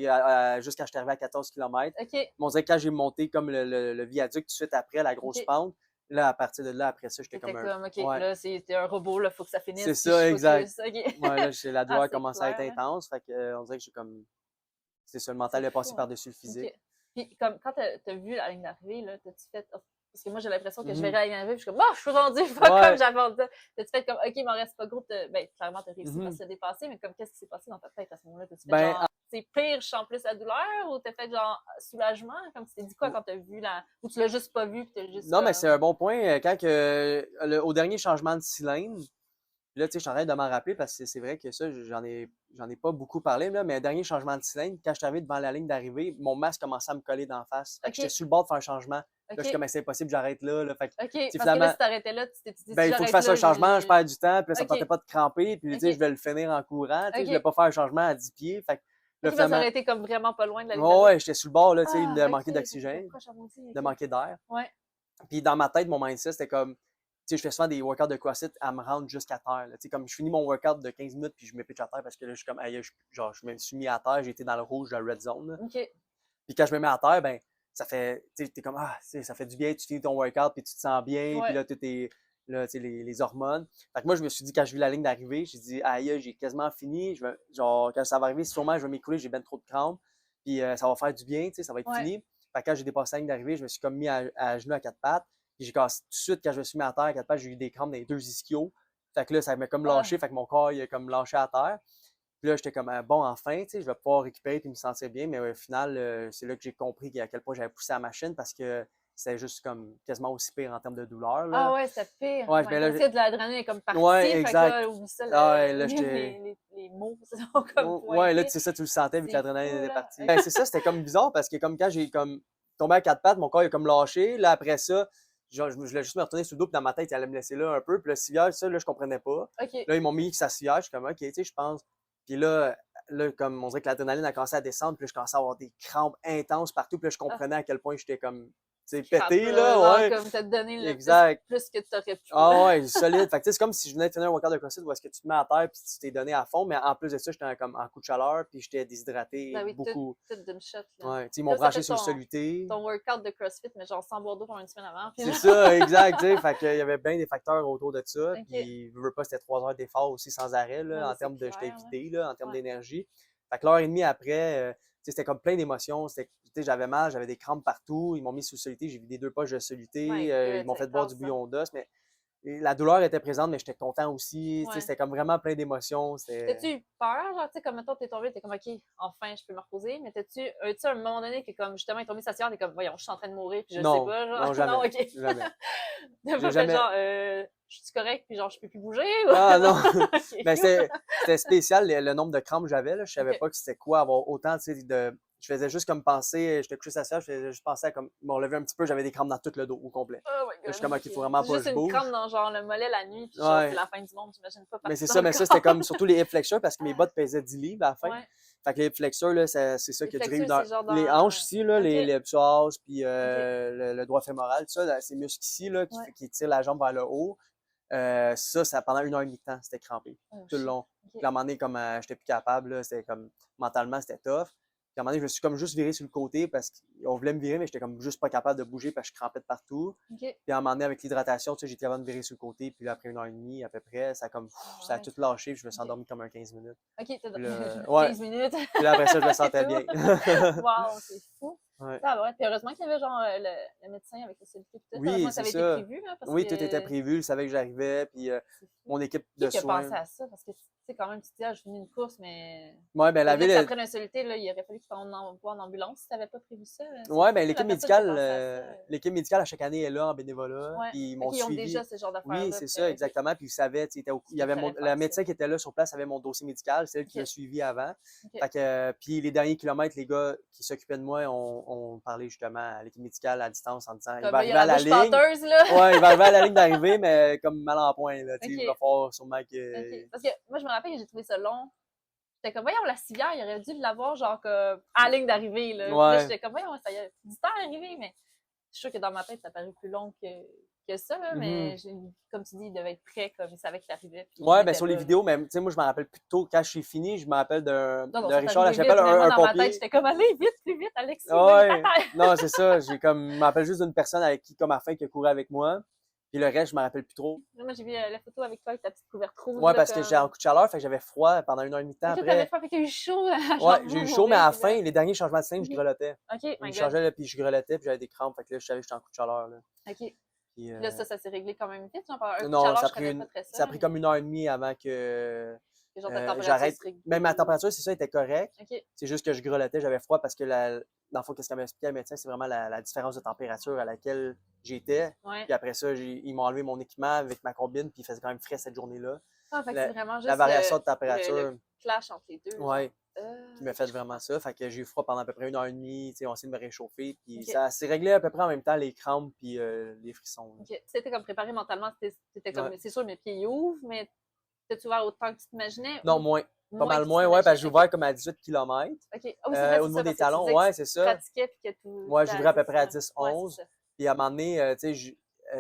juste quand je suis arrivé à 14 km. OK. Mais on dirait que quand j'ai monté comme le viaduc tout de suite après, la grosse OK. pente, là, à partir de là, après ça, j'étais T'étais comme un. OK, Ouais. là, t'es un robot, là, faut que ça finisse. C'est puis ça, je exact. focus. OK. Ouais, là, la douleur c'est commençait à être clair, là. intense. Fait que, on dirait que j'ai comme. C'est ça, le mental C'est est passé fou, hein. par-dessus le physique. OK. Puis, comme, quand t'as vu la ligne d'arrivée, là, t'as-tu fait. Parce que moi, j'ai l'impression que je Mhm. verrai la ligne d'arrivée, puis je suis comme, je suis rendue, pas Ouais. comme j'avais envie. T'as-tu fait comme, OK, il m'en reste pas gros. Ben, clairement, t'as réussi Mhm. à se dépasser, mais comme, qu'est-ce qui s'est passé dans ta tête à ce moment-là? T'as-tu fait Ben, genre, c'est pire, je sens plus la douleur, ou t'as fait genre, soulagement? Comme tu t'es dit quoi quand t'as vu la. Ou tu l'as juste pas vu, puis t'as juste. non, mais c'est un bon point. Quand au dernier changement de cylindre, là, tu sais, je suis en train de m'en rappeler parce que c'est vrai que ça, j'en ai pas beaucoup parlé, là, mais dernier changement de cylindre, quand je suis arrivé devant la ligne d'arrivée, mon masque commençait à me coller d'en face. Fait que OK. j'étais sur le bord de faire un changement. Là, OK. je suis comme, c'est impossible, j'arrête là. Fait que, OK. Parce que finalement, là, si t'arrêtais là, tu t'es dit, ben, si il faut que je j'arrête fasse là, un changement, je perds du temps, puis là, ça me OK. tentait pas de cramper, puis tu sais, OK. je vais le finir en courant, tu sais, OK. je voulais pas faire un changement à 10 pieds. Fait que, là, OK, ça finalement, aurait été comme vraiment pas loin de la ligne ouais, d'arrivée. ouais, j'étais sur le bord, là, tu sais, de Ah, manquer OK, d'oxygène, proche à moitié, de OK. manquer d'air. Ouais. Puis dans ma tête, mon mindset, c'était comme, tu sais, je fais souvent des workouts de CrossFit à me rendre jusqu'à terre. Tu sais, comme je finis mon workout de 15 minutes, puis je me pitch à terre parce que là, je suis comme, aïe, genre, je me suis mis à terre, j'ai été dans le rouge de la red zone. Là. OK. Puis quand je me mets à terre, ben, ça fait, tu sais, t'es comme, ça fait du bien, tu finis ton workout, puis tu te sens bien, Ouais. puis là, tout est, là, tu sais, les hormones. Fait que moi, je me suis dit, quand j'ai vu la ligne d'arrivée, j'ai dit, aïe, j'ai quasiment fini. Genre, quand ça va arriver, sûrement, je vais m'écouler, j'ai ben trop de crampes, puis ça va faire du bien, tu sais, ça va être Ouais. fini. Fait que quand j'ai dépassé la ligne d'arrivée, je me suis comme mis à genoux à quatre pattes. Puis j'ai cassé tout de suite, quand je me suis mis à terre à quatre pattes, j'ai eu des crampes dans les deux ischios. Fait que là, ça m'a comme Ah. lâché, fait que mon corps, il a comme lâché à terre. Puis là, j'étais comme, bon, enfin, tu sais, je vais pouvoir récupérer et me sentir bien. Mais au final, c'est là que j'ai compris à quel point j'avais poussé la machine parce que c'était juste comme quasiment aussi pire en termes de douleur, Ah là. ouais, c'était pire. Ouais, Oh mais my là, God. Tu sais, de l'adrénaline est comme ouais, partie, fait que exact. là, oublie ça, Ah ouais, là, même j'étais. les mots se sont comme Ouais, là, pointés. c'est ça, tu le sentais vu que C'est l'adrénaline fou, était là. partie. Ben, c'est ça, c'était comme bizarre parce que comme quand j'ai comme tombé à quatre pattes, mon corps il a comme lâché. Là, après ça, genre, je voulais juste me retourner sur le dos, puis dans ma tête, il allait me laisser là un peu. Puis le civière, ça, là, je comprenais pas. OK. Là, ils m'ont mis que ça civière, je suis comme, OK, tu sais, je pense. Puis là, comme on dirait que l'adrénaline a commencé à descendre, puis là, je commençais à avoir des crampes intenses partout. Puis là, je Ah, comprenais à quel point j'étais comme, tu sais, pété, scrapeux, là, genre ouais. comme t'as donné le Exact. plus que tu aurais pu, Ah là. ouais, solide. Fait que tu sais, c'est comme si je venais de finir un workout de CrossFit où est-ce que tu te mets à terre puis tu t'es donné à fond, mais en plus de ça, j'étais comme en coup de chaleur puis j'étais déshydraté Ben oui, beaucoup. tout d'une shot, là. Ouais, tu sais, ils m'ont Là, ça branché fait sur le soluté. ton workout de CrossFit, mais genre sans boire d'eau pendant une semaine avant. Puis C'est genre, ça, exact, tu sais. Fait qu'il y avait bien des facteurs autour de ça. OK. Puis, je veux pas, c'était 3 heures d'effort aussi sans arrêt, Ben là, oui, en c'est termes de. J'étais clair, là. vidé, là, en termes Ouais. d'énergie. Fait que l'heure et demie après, tu sais, c'était comme plein d'émotions. Tu sais, j'avais mal, j'avais des crampes partout. Ils m'ont mis sous le soluté, j'ai vidé 2 poches de My soluté. Ils God, m'ont c'est fait boire du intense, ça. bouillon d'os, mais et la douleur était présente, mais j'étais content aussi. Tu sais, Ouais. c'était comme vraiment plein d'émotions. T'as-tu eu peur, genre, tu sais, comme mettons, t'es tombé, t'es comme, OK, enfin, je peux me reposer, mais as-tu un moment donné que, comme, justement, il est tombé sa sueur, t'es comme, voyons, je suis en train de mourir, puis je le sais Non, pas, genre, non, non, jamais. OK. Jamais. T'as J'ai pas fait jamais. genre, je suis correct, puis genre, je peux plus bouger, ou Ah non! OK. Mais c'était spécial le nombre de crampes que j'avais. Là. Je savais OK. pas que c'était quoi avoir autant, tu sais, de. Je faisais juste comme penser, j'étais couché sur la selle, je faisais juste penser à comme me relever un petit peu, j'avais des crampes dans tout le dos au complet. Oh my Là, je suis God, comme, OK, il faut OK. vraiment pas que Juste je une crampe bouge. dans, genre, le mollet la nuit, puis genre, c'est Ouais. la fin du monde, j'imagine pas Mais partout c'est dans ça, le mais ça, c'était corps. comme surtout les hip flexors parce que mes bottes pesaient 10 livres à la fin. Ouais. Fait que les hip flexors, là, c'est ça Les qui a duré flexures, une heure. c'est genre Les dans. hanches ici, là, OK. les psoas, puis OK. le doigt fémoral, tout ça, là, ces muscles ici, là, Ouais. qui tirent la jambe vers le haut. Ça, pendant une heure et demie de temps, c'était crampé. Oh, Tout le shit. long. OK. Puis à un moment donné, comme j'étais plus capable, là, c'était comme mentalement, c'était tough. Puis à un moment donné, je me suis comme juste viré sur le côté parce qu'on voulait me virer, mais j'étais comme juste pas capable de bouger parce que je crampais de partout. OK. Puis à un moment donné, avec l'hydratation, tu sais, j'étais capable de me virer sur le côté. Puis là, après une heure et demie à peu près, ça a comme ça a Ouais. tout lâché. Puis je me suis OK. endormi comme un 15 minutes. OK, Puis là, 15 minutes. Puis là, après ça, je me sentais C'est bien. tout. Wow, c'est fou. Ouais. Ça va. Puis heureusement qu'il y avait genre le médecin avec le soluté. Oui, Heureusement que ça c'est avait été ça. prévu, hein, parce Oui, tout était que prévu. Je savais que j'arrivais. Puis c'est fou. mon équipe Qui de a pensé soins. à ça? Parce que, tu sais, quand même, tu te dis, ah, je finis une course, mais Ouais, ben la faudrait ville. que ça prenne un soluté, là, il aurait fallu que tu t'envoies en ambulance si tu n'avais pas prévu ça. C'est Ouais, ben fou, la personne qui a pensé à ça. l'équipe médicale à chaque année est là en bénévolat, Ouais. puis ils Fait m'ont qu'ils ont suivi. déjà ce genre Oui, d'affaires-là. c'est ça, Puis, OK, exactement. Puis ils savaient, tu sais, il y qu'il avait fallait la faire ça. médecin qui était là sur place avait mon dossier médical, c'est elle qui OK. m'a suivi avant. OK. Fait que, puis les derniers kilomètres, les gars qui s'occupaient de moi ont parlé justement à l'équipe médicale à distance en disant il Comme va là, il y arriver a à la la bouche ligne. pâteuse, là. Ouais, il va arriver à la ligne d'arrivée, mais comme mal en point, là. Tu sais, il va OK. falloir sûrement que. OK. Parce que moi, je me rappelle que j'ai trouvé ça long. J'étais comme, voyons, la civière, il aurait dû l'avoir, genre, comme, à la ligne d'arrivée, là. Puis là, Ouais. j'étais comme, voyons, ça y a du temps à arriver, mais je suis sûre que dans ma tête, ça paraît plus long que ça, là, mais comme tu dis, il devait être prêt, comme il savait qu'il arrivait. Puis Ouais, il ben était sur les là, là. vidéos, mais tu sais, moi, je me rappelle plus tôt, quand je suis fini, je me rappelle Non, de ça Richard arrivé vite. Lachapelle, Finalement, un dans ma tête, pompier. j'étais comme, allez, vite, plus vite, Alexis, Ouais, ta terre. non, c'est ça. J'ai comme, je me rappelle juste d'une personne avec qui, comme à la fin, qui a couru avec moi. Puis le reste, je me rappelle plus trop. Moi, j'ai vu la photo avec toi, avec ta petite couverte rouge, Ouais, là, parce que j'étais en comme. coup de chaleur, fait que j'avais froid pendant une heure et demie de temps Ok, t'avais après. froid, fait que t'as eu chaud, Ouais, genre, j'ai eu vous chaud, mais mourir, à la puis fin, là. les derniers changements de scène, je grelottais. Ok, Il my God. changeait, là, puis je grelottais, puis j'avais des crampes. Fait que là, je savais que j'étais en coup de chaleur, là. Ok. Puis, Là, ça s'est réglé quand même vite, genre, par un coup de non, chaleur, ça a je connais pris, pas très ça. ça a pris comme une heure et demie avant que Genre, ta température j'arrête. se régule. Même ma température, c'est ça, était correcte. Ok. C'est juste que je grelottais, j'avais froid parce que, dans le fond, qu'est-ce qu'elle m'a expliqué le médecin, c'est vraiment la différence de température à laquelle j'étais. Ouais. Puis après ça, ils m'ont enlevé mon équipement avec ma combine, puis il faisait quand même frais cette journée-là. Ah, fait que c'est vraiment juste La variation de le température, clash entre les deux. ouais, Genre. qui m'a fait vraiment ça. Fait que j'ai eu froid pendant à peu près une heure et demie, tu sais, on essayé de me réchauffer. Puis Ok. ça s'est réglé à peu près en même temps, les crampes puis les frissons. Là. Ok. C'était comme préparé mentalement, c'était comme, Ouais. c'est sûr, mes pieds ils ouvrent, mais t'as-tu ouvert autant que tu t'imaginais? Non, ou moins. Pas mal que tu moins, ouais, parce que j'ai t'imaginais? ouvert comme à 18 km. Ok. Ah oui, c'est vrai, Au c'est niveau ça, des parce que tu talons, disais que ouais, tu c'est ça. pratiquais puis que tout. Moi, j'ouvrais à peu près à Ouais, 10-11. c'est ça. Puis à un moment donné, tu sais,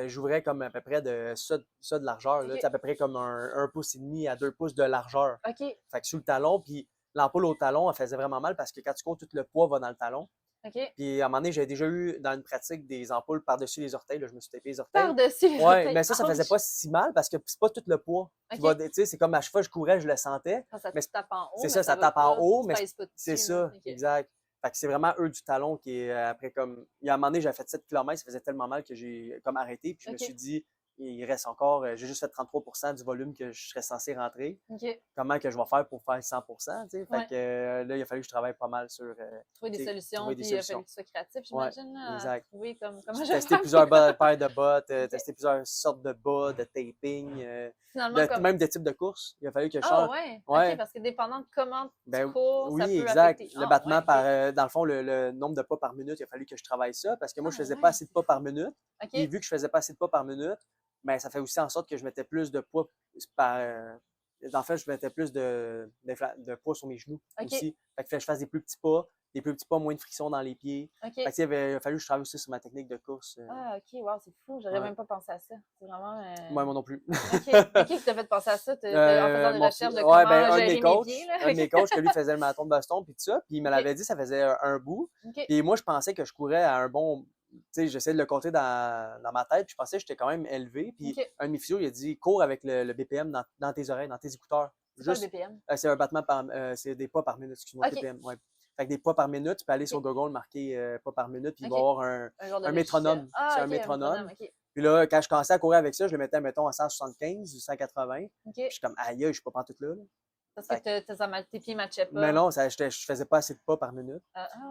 j'ouvrais comme à peu près de ça de largeur, là, Ok. tu sais, à peu près comme un pouce et demi à 2 pouces de largeur. Ok. Fait que sous le talon, puis l'ampoule au talon, elle faisait vraiment mal parce que quand tu cours, tout le poids va dans le talon. Ok. Puis à un moment donné, j'avais déjà eu dans une pratique des ampoules par-dessus les orteils, là, je me suis tapé les orteils. Par-dessus les Ouais, orteils. mais ça faisait Ouch! pas si mal parce que c'est pas tout le poids qui va, Ok. tu sais, c'est comme à chaque fois que je courais, je le sentais. Quand ça Mais te tape en haut, c'est mais ça, ça va tape en pas, haut, tu mais pèses pas c'est dessus, là. ça, Ok. exact. Fait que c'est vraiment eux du talon qui est après comme. Il y a un moment donné, j'avais fait 7 km, ça faisait tellement mal que j'ai comme arrêté. Puis je me Ok. suis dit, il reste encore, j'ai juste fait 33% du volume que je serais censé rentrer. OK. Comment que je vais faire pour faire 100%, tu sais? Fait Ouais. que là, il a fallu que je travaille pas mal sur, Trouver des tu sais, solutions, trouver des puis il a fallu solutions. que tu sois créatif, Ouais, j'imagine, là, à exact. trouver comment je vais Tester faire plusieurs mes bottes. paires de bottes, OK. tester plusieurs sortes de bas, de taping, Finalement, comme même de types de courses. Il a fallu que je ah change. ouais! OK, Ouais, parce que dépendant de comment tu ben cours, ça oui, peut exact. affecter. Le Ah ouais, battement par, OK. dans le fond, le nombre de pas par minute, il a fallu que je travaille ça parce que moi, je Ah faisais pas ouais, assez de c'est pas par fou. minute. Puis OK, vu que je faisais pas assez de pas par minute, ben ça fait aussi en sorte que je mettais plus de poids par. En fait, je mettais plus de poids sur mes genoux OK, aussi. Fait que je fasse des plus petits pas, moins de friction dans les pieds. Fait OK. que, il a fallu que je travaille aussi sur ma technique de course. Ah OK, wow, c'est fou, j'aurais Ouais. même pas pensé à ça. C'est vraiment, Moi non plus. OK. OK, qui t'a fait penser à ça? En faisant des recherches de Ouais, ben, comment gérer mes pieds, là? un de mes coachs, que lui faisait le marathon de Boston, puis tout ça, puis il me OK, l'avait dit, ça faisait un bout. OK, Puis moi, je pensais que je courais à un bon. Tu sais, j'essayais de le compter dans ma tête, puis je pensais que j'étais quand même élevé. Puis OK. un de mes physios, il a dit, cours avec le BPM dans tes oreilles, dans tes écouteurs. C'est quoi le Juste, BPM? c'est un battement c'est des pas par minute, excuse-moi, OK, BPM. Ouais. Fait que des pas par minute, tu peux aller sur OK, Google, marquer pas par minute, puis il va y OK. avoir Un genre de un logiciel. métronome. C'est Ah un OK, un métronome, métronome. OK. Puis là, quand je commençais à courir avec ça, je le mettais, mettons, à 175 ou 180. Puis je OK. suis comme, aïe, je suis pas pantoute là. Parce que Fait tes pieds matchaient mais pas. non, je faisais pas assez de pas par minute.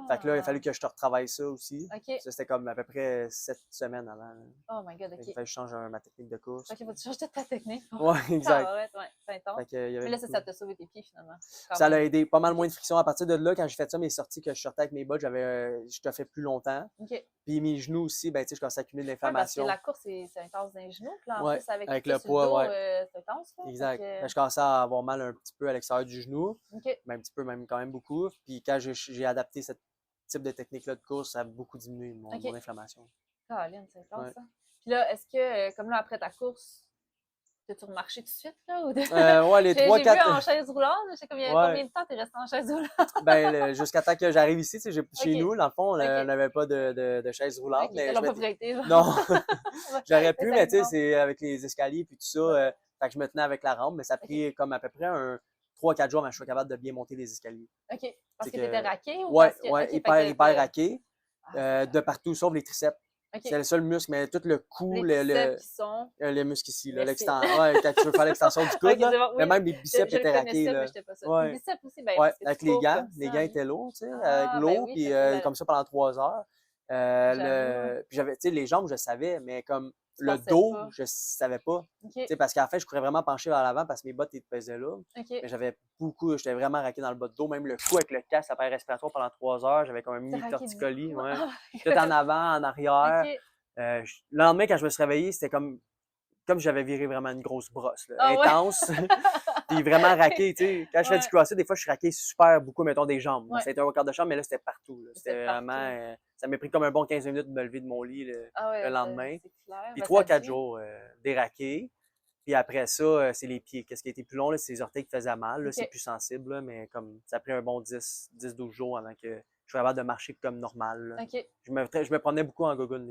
Fait que là, il a Ah! fallu que je te retravaille ça aussi. OK. Ça, c'était comme à peu près 7 semaines avant. Là. Oh my god, Fait qu'il OK. fallait que je change ma technique de course. OK, faut que tu changes toute ta technique. Ouais, exact. Ah ouais, c'est intense. Fait que, il y avait Mais là, ça beaucoup. t'a sauvé tes pieds, finalement, quand Ça l'a même. aidé. Pas mal OK, moins de friction. À partir de là, quand j'ai fait ça, mes sorties que je sortais avec mes bottes, je te fais plus longtemps. OK. Puis mes genoux aussi, ben, tu sais, je commençais à accumuler de Ouais, parce que l'inflammation. la course, c'est intense dans les genoux. Puis là, en Ouais, plus, avec tout avec ça le sur le poids, dos, ouais. c'est intense, là. Exact. Fait Fait que je commençais à avoir mal un petit peu à l'extérieur du genou. OK. Mais un petit peu, même quand même beaucoup. Puis quand j'ai adapté ce type de technique-là de course, ça a beaucoup diminué mon OK. inflammation. Caroline, c'est intense, Ouais. ça. Puis là, est-ce que, comme là, après ta course, t'as-tu remarché tout de suite, là? Ou Ouais, les J'ai 3-4. vu en chaise roulante, je sais combien, Ouais. combien de temps t'es resté en chaise roulante? Ben, jusqu'à temps que j'arrive ici, tu sais, chez OK. nous, dans le fond, on OK. n'avait pas de chaise roulante. OK, Mais ils je l'ont pas m'étais- prêté, genre. Non, j'aurais Mais pu, ça mais tu sais, existe. c'est avec les escaliers puis tout ça. Ouais. Fait que je me tenais avec la rampe, mais ça a pris comme à peu près 3-4 jours avant que je sois capable de bien monter les escaliers. OK. Parce C'est que t'étais raqué ou Ouais, parce que. ouais, OK, fait hyper raqué, Ah, c'est de partout, sauf les triceps. C'est OK. le seul muscle, mais tout le cou, Les triceps qui sont. les muscles ici, là, Merci. ouais, quand tu veux faire l'extension du coude, OK, là, c'est bon, mais oui. même les biceps Je le étaient raqués, connaissais, là. mais j'étais pas ça. Les Ouais, biceps aussi, ben, ouais, parce que avec tu les cours gants, comme les ça, gants hein. étaient lourds, tu sais, avec Ah, ben l'eau, oui, puis fait que comme ça pendant 3 heures. j'avoue, Puis j'avais, tu sais, les jambes, je savais, mais comme tu le pensais dos, pas. je savais pas. Tu OK. sais, parce qu'à la fin, je courais vraiment penché vers l'avant parce que mes bottes ils pesaient là. OK. Mais j'étais vraiment raqué dans le bas de dos, même le cou avec le casque, appareil respiratoire pendant 3 heures. J'avais comme un T'es mini raqué du torticolis, cou. ouais. Oh my Tout God. en avant, en arrière. OK. Le lendemain, quand je me suis réveillé, c'était comme j'avais viré vraiment une grosse brosse, là, Ah ouais. intense, puis vraiment raqué, tu sais. Quand je fais du Ouais. crossfit, des fois, je suis raqué super beaucoup, mettons, des jambes. Ouais. Ça a été un quart de chambre, mais là, c'était partout. Là. C'était C'était partout. vraiment... ça m'a pris comme un bon 15 minutes de me lever de mon lit Ah ouais, le lendemain. c'est clair. Puis Ben, 3-4 dit. jours déraqués. Puis après ça, c'est les pieds. Qu'est-ce qui a été plus long, là, c'est les orteils qui faisaient mal. Là, OK. c'est plus sensible, là, mais comme ça a pris un bon 10-12 jours avant que je sois capable de marcher comme normal. Là. OK. Je me prenais beaucoup en gogoune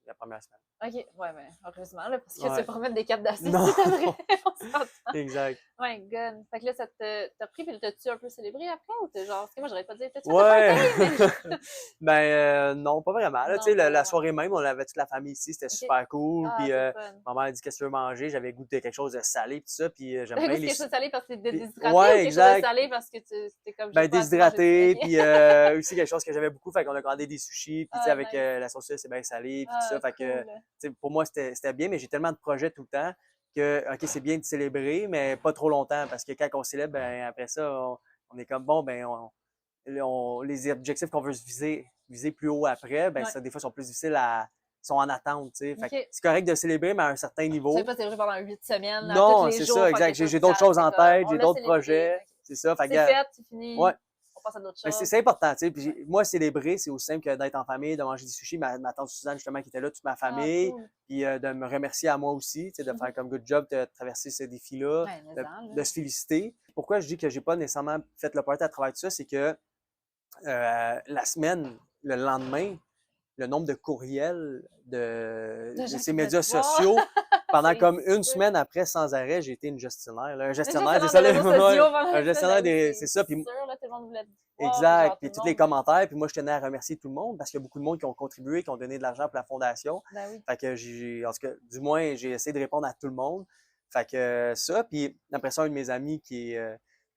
la première semaine. OK. Ouais, ben, heureusement, là, parce que Ouais. c'est pour mettre des capes d'acier, Non. c'est vrai. On s'entend. Exact. My God. Fait que là, t'as pris, puis t'as-tu un peu célébré après, ou t'es genre, parce que moi, j'aurais pas dit, t'as-tu Ouais. fait Ben non, pas vraiment. Là, Non, tu sais, pas la vraiment. soirée même, on avait toute la famille ici, c'était OK. super cool. Ah, Puis c'est fun. ma mère a dit qu'est-ce que tu veux manger, j'avais goûté quelque chose de salé puis tout ça, puis j'aime T'as bien goûté les quelque chose de salé parce que t'es puis- déshydraté, ouais, ou quelque chose de exact. salé parce que t'es comme, Ben j'ai pas assez mangé de déshydraté, sucre? puis aussi quelque chose que j'avais beaucoup, fait qu'on a commandé des sushis, puis tu sais Ah, avec nice. la saucisse c'est bien salé puis tout Ah, ça, fait que cool. tu sais, pour moi c'était bien, mais j'ai tellement de projets tout le temps que OK, c'est bien de célébrer, mais pas trop longtemps parce que quand on célèbre, ben après ça on est comme bon ben les objectifs qu'on veut se viser plus haut après, ben Ouais. ça des fois sont plus difficiles sont en attente, tu sais. Fait que OK. c'est correct de célébrer mais à un certain Tu niveau. savais pas célébrer pendant 8 semaines, là, tous Non, les c'est jours, ça, faire exact. quelque chose J'ai de d'autres sale, choses en c'est comme, tête, on j'ai l'a d'autres célébré. projets. OK. C'est ça, fait C'est que fait, c'est fini. ouais. On passe à d'autres Ben, choses. c'est important, tu sais. Puis moi, célébrer, c'est aussi simple que d'être en famille, de manger du sushi. Ma tante Suzanne, justement, qui était là, toute ma Ah, famille. cool. Puis de me remercier à moi aussi, tu sais, de faire comme good job, de traverser ce défi-là, Ouais, mais en, de là. se féliciter. Pourquoi je dis que j'ai pas nécessairement fait le party à travers tout ça, c'est que la semaine, le lendemain, le nombre de courriels De de gens ces qui médias veulent te voir. sociaux pendant C'est comme une sûr. semaine après, sans arrêt, j'ai été une gestionnaire. Là. Un Le gestionnaire, c'est gestionnaire ça, de réseaux sociaux pendant un une semaine, gestionnaire ben oui, c'est c'est ça. Puis sûr, là, tout le monde voulait te voir, puis exact. genre, tout Puis le tous les monde. commentaires. Puis moi, je tenais à remercier tout le monde parce qu'il y a beaucoup de monde qui ont contribué, qui ont donné de l'argent pour la fondation. Ben oui. Fait que en tout cas, du moins, j'ai essayé de répondre à tout le monde. Fait que ça. Puis après ça, un de mes amis qui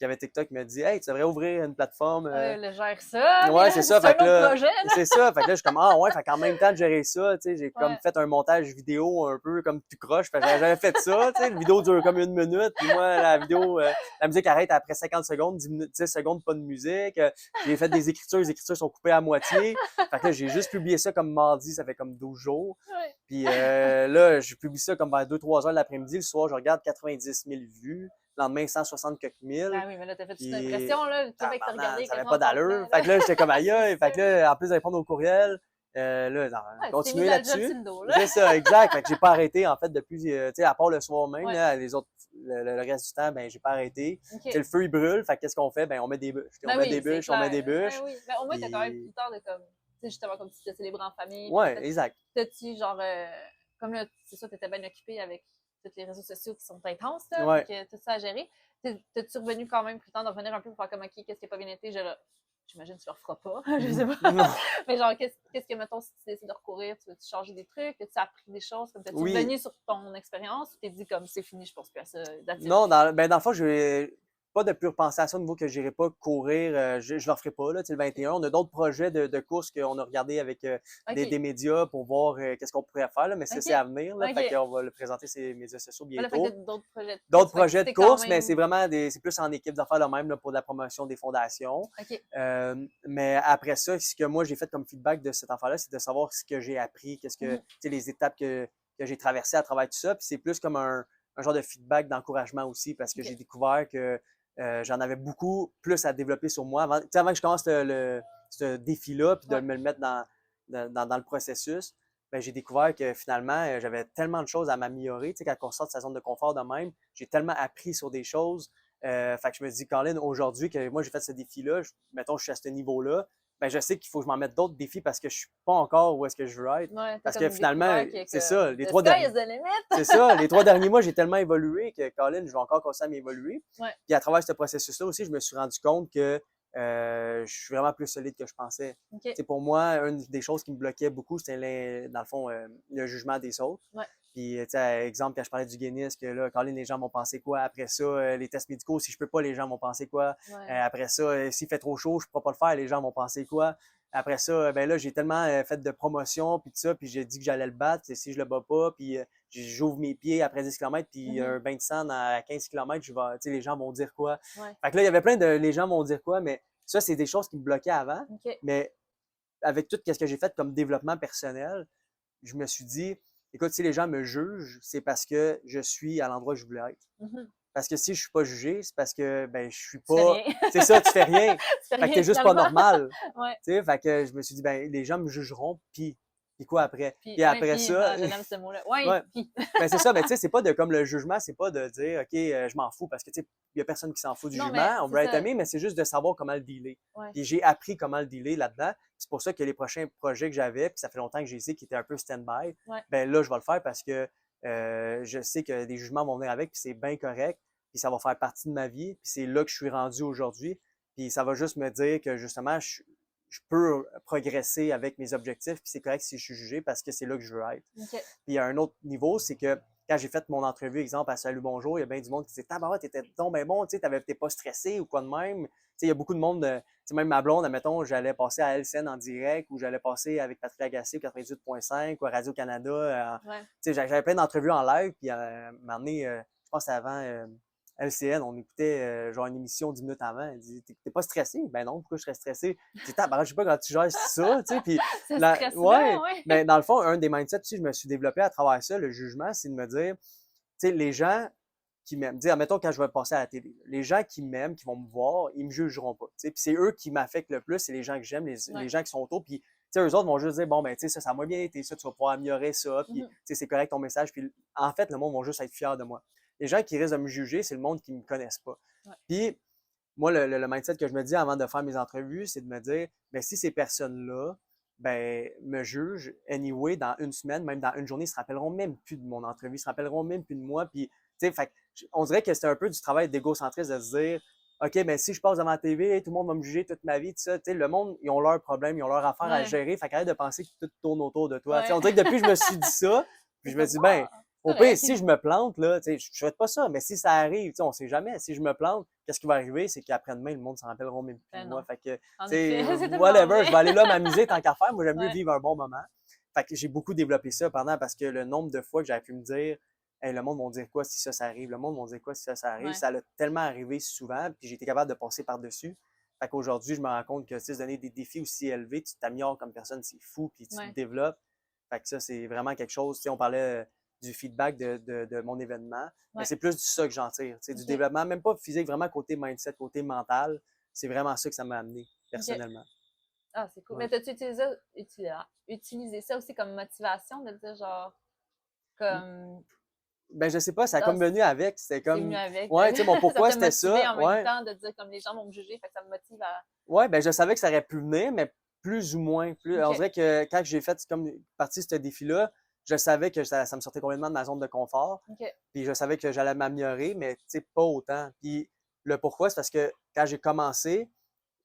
avait TikTok m'a dit, hey, tu devrais ouvrir une plateforme. Le gère ça, puis Ouais, là, c'est c'est ça. un Fait que autre là, projet, là. c'est ça. Fait que là, je suis comme, ah ouais, fait qu'en même temps de gérer ça, tu sais, j'ai comme Ouais. fait un montage vidéo un peu comme tu croches. Fait que j'avais fait ça, tu sais, la vidéo dure comme 1 minute. Puis moi, la vidéo, la musique arrête après 50 secondes, 10 minutes, 10 secondes, pas de musique. J'ai fait des écritures, les écritures sont coupées à moitié. Fait que là, j'ai juste publié ça comme mardi, ça fait comme 12 jours. Ouais. Puis là, je publie ça comme vers 2-3 heures de l'après-midi. Le soir, je regarde 90 000 vues. Le lendemain, 160 quelques mille. Ah oui, mais là, t'as fait toute Puis, une impression, là. Le Québec t'a tabarnak, regardé ça avait quasiment pas en d'allure. temps, Fait que là, j'étais comme aïe, C'est aïe. Fait que sûr. là, en plus de répondre aux courriels, là, Ouais, tu t'es mis continuer dans le job là-dessus. sur le dos, là. C'est ça, exact. Fait que j'ai pas arrêté, en fait, depuis, tu sais, à part le soir même, Ouais. là, les autres, le reste du temps, ben, j'ai pas arrêté. OK. Tu sais, le feu, il brûle. Fait que qu'est-ce qu'on fait? Ben, on met des bûches. Ben On met oui, des c'est bûches, on met des clair. bûches. Ben oui. Mais au moins, t'as quand même pris Puis, le temps de comme, tu sais, justement, comme tu t'es célébré en famille. Puis ouais, exact. t'as-tu, genre, comme là, c'est ça, t'étais bien occupé avec tous les réseaux sociaux qui sont intenses, là, Ouais. puis que tout ça à gérer. T'es-tu revenu quand même plus le temps de revenir un peu pour faire comme, OK, qu'est-ce qui n'a pas bien été? J'imagine que tu le referas pas, je sais pas. Non. Mais genre, qu'est-ce que, mettons, si tu décides de recourir, tu veux-tu changer des trucs? As-tu appris des choses? Comme t'es-tu Oui. revenu sur ton expérience ou t'es dit comme, c'est fini, je pense plus à ça, that's it? Non, ben, dans le fond, j'ai pas de pure pensée à ça au niveau que j'irai pas courir. Je leur ferai pas, là, tu sais, le 21. On a d'autres projets de courses qu'on a regardé avec OK. des médias pour voir qu'est-ce qu'on pourrait faire, là, mais ça, OK. c'est à venir. Là, OK. Fait qu'on va le présenter sur les médias sociaux Voilà, fait bientôt. que d'autres projets de D'autres course. Fait que projets de c'est quand course, mais même- c'est vraiment c'est plus en équipe d'affaires le même là, pour de la promotion des fondations. OK. Mais après ça, ce que moi j'ai fait comme feedback de cette affaire-là, c'est de savoir ce que j'ai appris, qu'est-ce que, tu sais, les étapes que j'ai traversées à travers tout ça. Puis c'est plus comme un genre de feedback d'encouragement aussi, parce que OK. j'ai découvert que j'en avais beaucoup plus à développer sur moi. Avant que je commence ce défi-là, puis de Ouais. me le mettre dans le processus, ben, j'ai découvert que finalement, j'avais tellement de choses à m'améliorer. Tu sais, quand on sort de sa zone de confort de même, j'ai tellement appris sur des choses. Fait que je me dis, Colin, aujourd'hui, que moi, j'ai fait ce défi-là, mettons, je suis à ce niveau-là, ben, je sais qu'il faut que je m'en mette d'autres défis parce que je suis pas encore où est-ce que je veux être. Ouais, Parce que finalement, c'est ça, les 3 derniers. derniers. C'est ça, les 3 derniers mois, j'ai tellement évolué que, Colin, je vais encore continuer à m'évoluer. Ouais. Puis à travers ce processus-là aussi, je me suis rendu compte que je suis vraiment plus solide que je pensais. OK. C'est pour moi, une des choses qui me bloquait beaucoup, c'était dans le fond le jugement des autres. Ouais. Puis, tu sais, exemple, quand je parlais du Guinness, que là, Colin, les gens vont penser quoi? Après ça, les tests médicaux, si je peux pas, les gens vont penser quoi? Ouais. Après ça, s'il fait trop chaud, je pourrai pas le faire, les gens vont penser quoi? Après ça, ben là, j'ai tellement fait de promotion, puis tout ça, puis j'ai dit que j'allais le battre. Si je le bats pas, puis j'ouvre mes pieds après 10 km, puis un bain de sang à 15 km, les gens vont dire quoi? Ouais. Fait que là, il y avait plein de les gens vont dire quoi, mais ça, c'est des choses qui me bloquaient avant. OK. Mais avec tout ce que j'ai fait comme développement personnel, je me suis dit, écoute, si les gens me jugent, c'est parce que je suis à l'endroit où je voulais être. Mhm. Parce que si je suis pas jugé, c'est parce que ben je suis Tu fais pas. rien. C'est ça, tu fais rien. Tu fais Fait que rien, t'es juste pas finalement. normal. Ouais. Tu sais, fait que je me suis dit, ben les gens me jugeront, puis quoi après? Puis Puis après puis, ça. je l'aime ce mot-là. Ouais, Ouais. puis. Ben c'est ça, mais tu sais, c'est pas de comme le jugement, c'est pas de dire OK, je m'en fous parce que tu sais, il y a personne qui s'en fout du Non, jugement, mais on c'est veut être ça. aimé, mais c'est juste de savoir comment le dealer. Ouais. Puis j'ai appris comment le dealer là-dedans. C'est pour ça que les prochains projets que j'avais, puis ça fait longtemps que j'ai essayé qui étaient un peu stand-by, Ouais. ben là, je vais le faire parce que je sais que des jugements vont venir avec, puis c'est bien correct, puis ça va faire partie de ma vie, puis c'est là que je suis rendu aujourd'hui. Puis ça va juste me dire que justement, je peux progresser avec mes objectifs, puis c'est correct si je suis jugé parce que c'est là que je veux être. OK. Puis il y a un autre niveau, c'est que quand j'ai fait mon entrevue, exemple, à Salut Bonjour, il y a bien du monde qui disait tabarouette, t'étais donc ben bon, tu sais, t'es pas stressé ou quoi de même. Tu sais, il y a beaucoup de monde, tu sais, même ma blonde, admettons, j'allais passer à LCN en direct ou j'allais passer avec Patrick Lagacé au 98.5 ou à Radio-Canada. Ouais. Tu sais, j'avais plein d'entrevues en live, puis à un moment donné, je pense que c'était avant LCN, on écoutait genre une émission 10 minutes avant. Elle dit t'es pas stressé? Ben non, pourquoi je serais stressé? Je dis je sais pas quand tu gères ça, tu sais. Puis C'est la- stressant, ouais, ouais. mais dans le fond, un des mindsets aussi, je me suis développé à travers ça, le jugement, c'est de me dire, tu sais, les gens qui m'aiment, dire, admettons quand je vais passer à la télé, les gens qui m'aiment, qui vont me voir, ils me jugeront pas. Tu sais, puis c'est eux qui m'affectent le plus, c'est les gens que j'aime, les gens qui sont autour. Puis, tu sais, eux autres vont juste dire, bon, ben, tu sais, ça m'a bien été, ça, tu vas pouvoir améliorer ça, puis, tu sais, c'est correct ton message. Puis, en fait, le monde va juste être fier de moi. Les gens qui risquent de me juger, c'est le monde qui me connaissent pas. Ouais. Puis, moi, le mindset que je me dis avant de faire mes entrevues, c'est de me dire, ben, si ces personnes-là, ben, me jugent, anyway, dans une semaine, même dans une journée, ils se rappelleront même plus de mon entrevue, ils se rappelleront même plus de moi. Puis, tu sais, fait que on dirait que c'est un peu du travail d'égocentrisme de se dire, OK, ben si je passe devant la TV, tout le monde va me juger toute ma vie, tout ça. Tu sais, le monde, ils ont leurs problèmes, ils ont leurs affaires à Ouais. gérer. Fait qu'arrête de penser que tout tourne autour de toi. Tu sais, Ouais. on dirait que depuis que je me suis dit ça, puis je me comme, dis, ben, ah, au c'est pire, correct. si je me plante, là, tu sais, je souhaite pas ça, mais si ça arrive, tu sais, on sait jamais. Si je me plante, qu'est-ce qui va arriver? C'est qu'après-demain, le monde s'en rappelleront même plus Ben de moi. non. Fait que, tu En sais, effet, c'est tellement whatever, vrai. je vais aller là m'amuser tant qu'à faire. Moi, j'aime mieux Ouais. vivre un bon moment. Fait que j'ai beaucoup développé ça pendant parce que le nombre de fois que j'avais pu me dire, hey, le monde va dire quoi si ça arrive, le monde va dire quoi si ça arrive, Ouais. ça l'a tellement arrivé souvent, puis j'ai été capable de passer par-dessus. Fait qu'aujourd'hui, je me rends compte que tu sais, se donner des défis aussi élevés, tu t'améliores comme personne, c'est fou, puis tu Ouais. te développes. Fait que ça, c'est vraiment quelque chose. Tu sais, on parlait du feedback de mon événement, mais Ouais. c'est plus du ça que j'en tire. Tu sais, du Ok. développement, même pas physique, vraiment côté mindset, côté mental. C'est vraiment ça que ça m'a amené, personnellement. Ah, c'est cool. Ouais. Mais t'as-tu utilisé ça aussi comme motivation de dire genre, comme, Ben, je sais pas, ça a ah, comme venu avec. C'était c'est venu comme, avec, ouais, tu sais, mon ça pourquoi t'a c'était motivé ça. en même Ouais. temps de dire comme les gens vont me juger, fait que ça me motive à. Ouais, ben, je savais que ça aurait pu venir, mais plus ou moins. On Ok. dirait que quand j'ai fait comme partie de ce défi-là, je savais que ça me sortait complètement de ma zone de confort. Ok. Puis je savais que j'allais m'améliorer, mais tu sais, pas autant. Puis le pourquoi, c'est parce que quand j'ai commencé,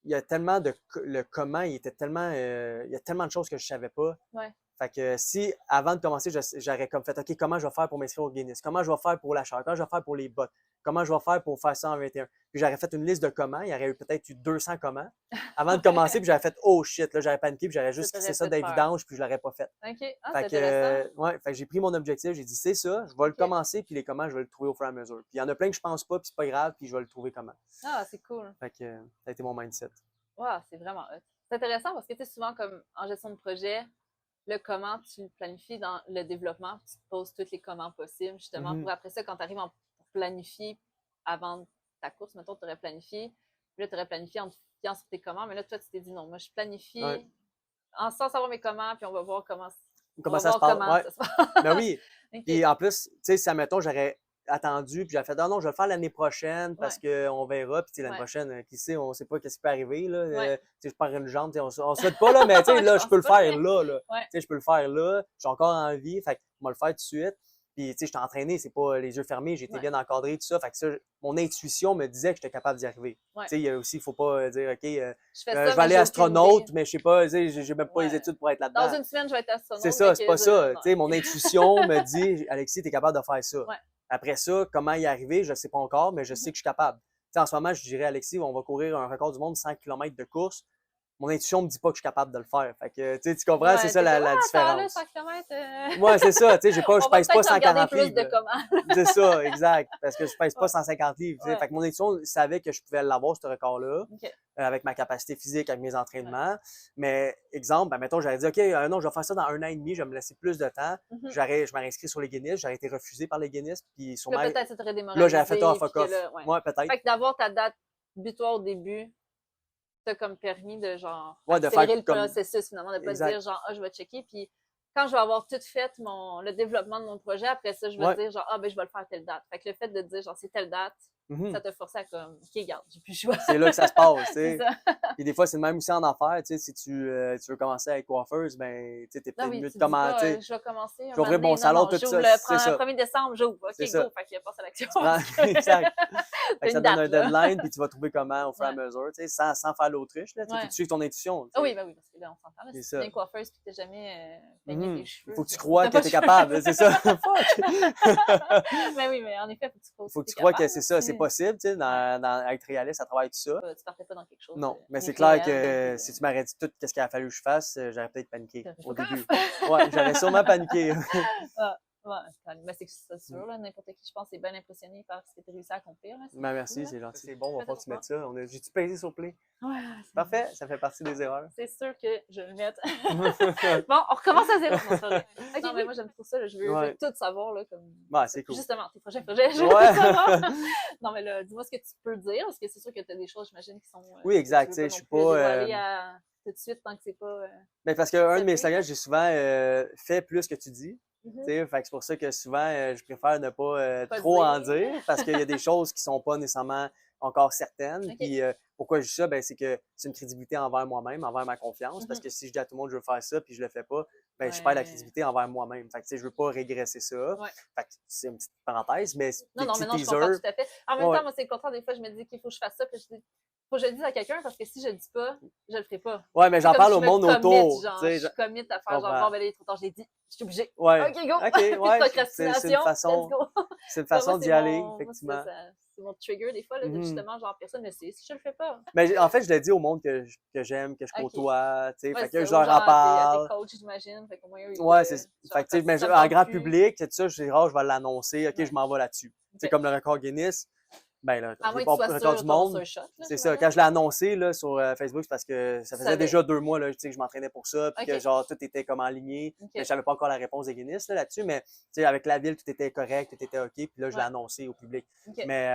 il y a tellement le comment, il était tellement, il y a tellement de choses que je savais pas. Ouais. Fait que si, avant de commencer, j'aurais comme fait, OK, comment je vais faire pour m'inscrire au Guinness? Comment je vais faire pour l'achat? Comment je vais faire pour les bottes? Comment je vais faire pour faire ça en 21? Puis j'aurais fait une liste de comment. Il y aurait eu peut-être eu 200 comment. Avant de commencer, puis j'aurais fait, oh shit, là, j'aurais paniqué, puis j'aurais juste Ça crissé t'aurait ça fait dans les peur. vidanges, puis je l'aurais pas fait. Ok. Ah, Fait c'est que, intéressant. ouais, fait que j'ai pris mon objectif, j'ai dit, c'est ça, je vais le Ok. commencer, puis les comment, je vais le trouver au fur et à mesure. Puis il y en a plein que je pense pas, puis c'est pas grave, puis je vais le trouver comment. Ah, c'est cool. Fait que, ça a été mon mindset. Wow, c'est vraiment hot. C'est intéressant parce que tu sais, souvent, comme en gestion de projet, le comment tu le planifies dans le développement, tu te poses tous les comment possibles, justement, Mhm. pour après ça, quand tu arrives en planifier avant ta course, mettons, tu aurais planifié, puis là, tu aurais planifié en te fiant sur tes comment, mais là, toi, tu t'es dit non, moi, je planifie Ouais. sans savoir mes comment, puis on va voir comment, Comment ça se passe? Ouais. ça se passe. Ben oui. Ok. Puis en plus, tu sais, si, admettons, j'aurais attendu, puis j'aurais fait, ah non, je vais le faire l'année prochaine parce qu'on verra. Puis, tu sais, l'année Ouais. prochaine, qui sait, on sait pas qu'est-ce qui peut arriver, là. Ouais. Tu sais, je perds une jambe, tu sais, on se souhaite pas, là, mais tu sais, Je là, je pense peux le pas, faire mais- là, là. Ouais. Tu sais, je peux le faire là. J'ai encore envie, fait que je vais le faire tout de suite. Puis, tu sais, je suis entraîné, c'est pas les yeux fermés, j'ai été Ouais. bien encadré, tout ça. Fait que ça, mon intuition me disait que j'étais capable d'y arriver. Ouais. Tu sais, il y a aussi, il faut pas dire, OK, Je fais ça, je vais mais aller j'ai aucune astronaute, idée. mais je sais pas, tu sais, j'ai même pas les Ouais. études pour être Dans là-dedans. une semaine, je vais être astronaute. C'est ça, mais c'est que pas ça. non. Tu sais, mon intuition me dit, Alexis, tu es capable de faire ça. Ouais. Après ça, comment y arriver, je ne sais pas encore, mais je sais Mhm. que je suis capable. Tu sais, en ce moment, je dirais, Alexis, on va courir un record du monde 100 km de course. Mon intuition me dit pas que je suis capable de le faire. Fait que, tu sais, tu comprends, Ouais, c'est ça t'es comme, la ça va, différence. 100 km. Ouais, c'est ça, tu sais, On je va pèse pas peut-être en regarder 140 plus livres. de là. comment. C'est ça, exact. Parce que je pèse pas Ouais. 150 livres. tu sais. Ouais. Fait que mon intuition savait que je pouvais l'avoir, ce record-là, Ok. avec ma capacité physique, avec mes entraînements. Mais, exemple, ben, mettons, j'aurais dit, OK, non, je vais faire ça dans 1 an et demi, je vais me laisser plus de temps. Mhm. Je m'aurais inscrit sur les Guinness, j'aurais été refusé par les Guinness, puis Là, sûrement, peut-être ça t'aurait là, démoralisé. j'aurais fait un fuck puis que off. là, ouais. Ouais, peut-être. Fait que d'avoir ta date butoir au début, t'as comme permis de genre Ouais, de accélérer faire le comme. processus finalement, de pas Exact. dire genre, ah, je vais checker, puis quand je vais avoir tout fait le développement de mon projet, après ça, je vais Ouais. dire genre, ah, ben, je vais le faire telle date. Fait que le fait de dire genre, c'est telle date, Mhm. ça te forçait à comme, ok, garde, j'ai plus le choix. C'est là que ça se passe, tu C'est sais. ça. Puis des fois, c'est le même aussi en affaires, tu sais, si tu veux commencer avec coiffeuse, ben, tu sais, t'es Ah peut-être oui, mieux tu de dis pas, commencer. je vais commencer. Je vais ouvrir mon salon, tout ça, J'ouvre c'est le ça. 1er décembre, j'ouvre. OK, C'est go. ça. Fait qu'il passe à l'action. Exact. Fait que ça une donne date, un là. deadline, puis tu vas trouver comment au fur et à Ouais. mesure, tu sais, sans faire l'autruche, là. Tu sais, Ouais. faut que tu suives ton intuition. tu Ah sais. oui, ben oui, parce que là, on s'entend. Là, C'est si tu es ça. une coiffeuse et que tu n'as jamais peigné Mhm. tes cheveux. Il faut que tu t'as crois pas que de tu es cheveux. capable, c'est ça. Fuck! Mais oui, mais en effet, faut que tu crois Il faut que que tu t'es crois que capable, c'est là. ça, c'est possible, tu sais, être réaliste à travers tout ça. Tu partais pas dans quelque chose Non, mais c'est d'irréel, clair que puis, si tu m'aurais dit tout ce qu'il a fallu que je fasse, j'aurais peut-être paniqué t'aurais fait au fuck début. off. Ouais, j'aurais sûrement paniqué. Ah, ouais, mais c'est sûr, là, n'importe qui, je pense, est bien impressionné par ce que tu as réussi à accomplir. Là, c'est Ben, fou, merci, là. c'est gentil. C'est bon, on va Fais-toi pas tu mettre ça. J'ai-tu pesé sur play? Ouais, c'est Parfait, ça fait partie des erreurs. C'est sûr que je vais le mettre. Bon, on recommence à zéro. Non, c'est pas vrai. Non, mais moi, j'aime trop ça. Là. Je veux Ouais. tout savoir. Là, comme... Ouais, c'est cool. Justement, tes prochains projets, je veux Ouais. tout savoir. Non, mais là, dis-moi ce que tu peux dire, parce que c'est sûr que tu as des choses, j'imagine, qui sont. Oui, exact. Que tu veux Je suis non plus pas. dévoiler tout de suite tant que c'est pas. Ben, parce qu'un de mes accepté. slogans, j'ai souvent fait plus que tu dis. Mhm. Tu sais, fait que c'est pour ça que souvent, je préfère ne pas Pas trop en dire. dire parce qu'il y a des choses qui sont pas nécessairement encore certaines. Ok. Puis Pourquoi je dis ça? Ben, c'est que c'est une crédibilité envers moi-même, envers ma confiance. Parce que si je dis à tout le monde que je veux faire ça puis je le fais pas, ben, je perds la Ouais. crédibilité envers moi-même. Fait que, tu sais, je veux pas régresser ça. Ouais. Fait que c'est une petite parenthèse, mais Non, des non, mais petits non, je comprends teasers. tout à fait. En même Ouais, temps, moi, c'est le contraire. Des fois, je me dis qu'il faut que je fasse ça, puis je dis, faut que je le dise à quelqu'un parce que si je le dis pas, je le ferai pas. ouais, mais C'est j'en comme parle si au je me monde commit, autour. Tu genre, sais, je commit à je faire genre, comprends. bon, ben là, il est trop tard, je l'ai dit, je suis obligée. Ouais. OK, go! OK, Plus de ouais, c'est une procrastination, let's façon, go! c'est une Ça, moi, façon d'y aller, moi, c'est ça, effectivement. c'est mon trigger des fois, là, de Mhm. justement, genre, personne ne sait si je le fais pas. Mais en fait, je le dis au monde que j'aime, que je OK. côtoie, tu sais. Ouais, Fait c'est que ça, je aux leur gens, en à tes parle. coachs, j'imagine. Fait qu'au moins, eux, ils Ouais, te, fait que, tu sais, mais ça me en tente grand plus. public, c'est ça, je dis, je vais l'annoncer, OK, Ouais. je m'en vais là-dessus. Tu sais, OK. comme le record Guinness, ben, À moins que tu bon, sois le record sûr, du ton monde, sur shot, là, c'est ça. j'imagine. Quand je l'ai annoncé là, sur Facebook, c'est parce que ça Tu faisait déjà savais. 2 mois là, tu sais, que je m'entraînais pour ça, puis que OK. genre tout était comme aligné. OK. Mais je savais pas encore la réponse des Guinness là-dessus, mais tu sais, avec la ville, tout était correct, tout était OK, puis là, je l'ai Ouais. annoncé au public. OK. Mais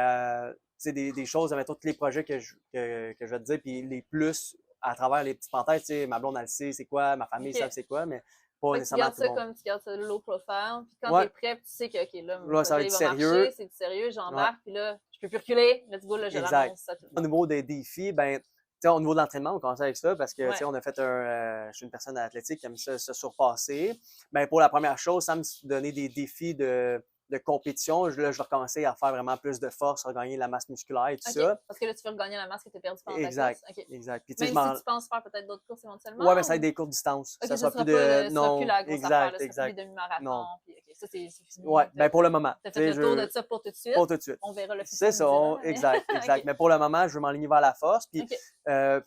tu sais, des choses, mettons, tous les projets que je vais te dire, puis les plus à travers les petites parenthèses, tu sais, ma blonde, elle le sait, c'est quoi, ma famille, savent OK. c'est quoi, mais pas Fait que tu nécessairement gardes tout le ça monde. comme tu gardes ça low profile. Puis quand Ouais, t'es prêt, puis tu sais que, OK, là, mon là, ça va projet, être il va sérieux. marcher, c'est du sérieux, Ouais. j'embarque, puis là, je peux plus reculer. Let's go, là, je Exact. l'annonce à tout le Au monde. niveau des défis, ben, tu sais, au niveau de l'entraînement, on commence avec ça parce que, tu sais, Ouais. on a fait je suis une personne athlétique qui aime ça, se surpasser. Ben, pour la première chose, ça me donner des défis de compétition. Là, je vais recommencer à faire vraiment plus de force, regagner la masse musculaire et tout OK. ça. Parce que là, tu veux regagner la masse que tu as perdue pendant ta Exact. course. OK. Exact. Puis, tu sais, Même si tu penses faire peut-être d'autres courses ouais, mais éventuellement ça va être ou. des courtes distances. OK, Ça ça sera plus sera pas, de, ça sera plus non, la grosse affaire, exact, là, ça sera plus exact. des demi-marathons. Non. Puis, OK, ça, c'est fini. Ouais, ben, pour le moment. T'as Tu fait sais, le tour de ça pour tout de suite. pour tout de suite. On verra le futur C'est nous ça, dira, mais. exact, exact. OK. Mais pour le moment, je veux m'enligner vers la force. Puis, OK.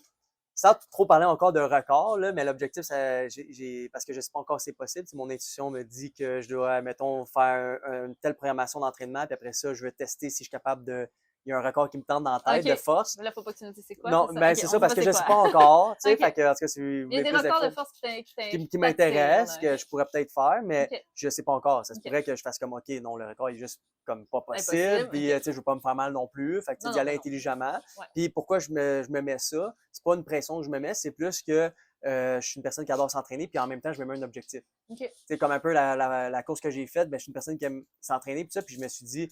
sans trop parler encore de record, là, mais l'objectif, parce que je ne sais pas encore si c'est possible, si mon intuition me dit que je dois, mettons, faire une telle programmation d'entraînement, puis après ça, je vais tester si je suis capable de. Il y a un record qui me tente dans la tête de OK. force. Là, faut pas que tu nous dises c'est quoi, Non, c'est ça? ben OK, c'est on ça, sait parce pas que c'est je ne quoi. sais pas encore. Tu sais, OK. fait que, en tout cas, si vous Il y a voulez des plus records de d'infos force qui t'attirent, m'intéressent, que là. je pourrais peut-être faire, mais OK. je ne sais pas encore. Ça se OK. pourrait que je fasse comme, OK, non, le record est juste comme pas possible, Impossible. puis OK. tu sais, je veux pas me faire mal non plus. Fait que, tu sais, Non, d'y non, aller ben non. intelligemment. Ouais. Puis pourquoi je me mets ça? C'est pas une pression que je me mets, c'est plus que je suis une personne qui adore s'entraîner, puis en même temps, je me mets un objectif. OK. C'est comme un peu la course que j'ai faite, ben, je suis une personne qui aime s'entraîner, puis ça, puis je me suis dit,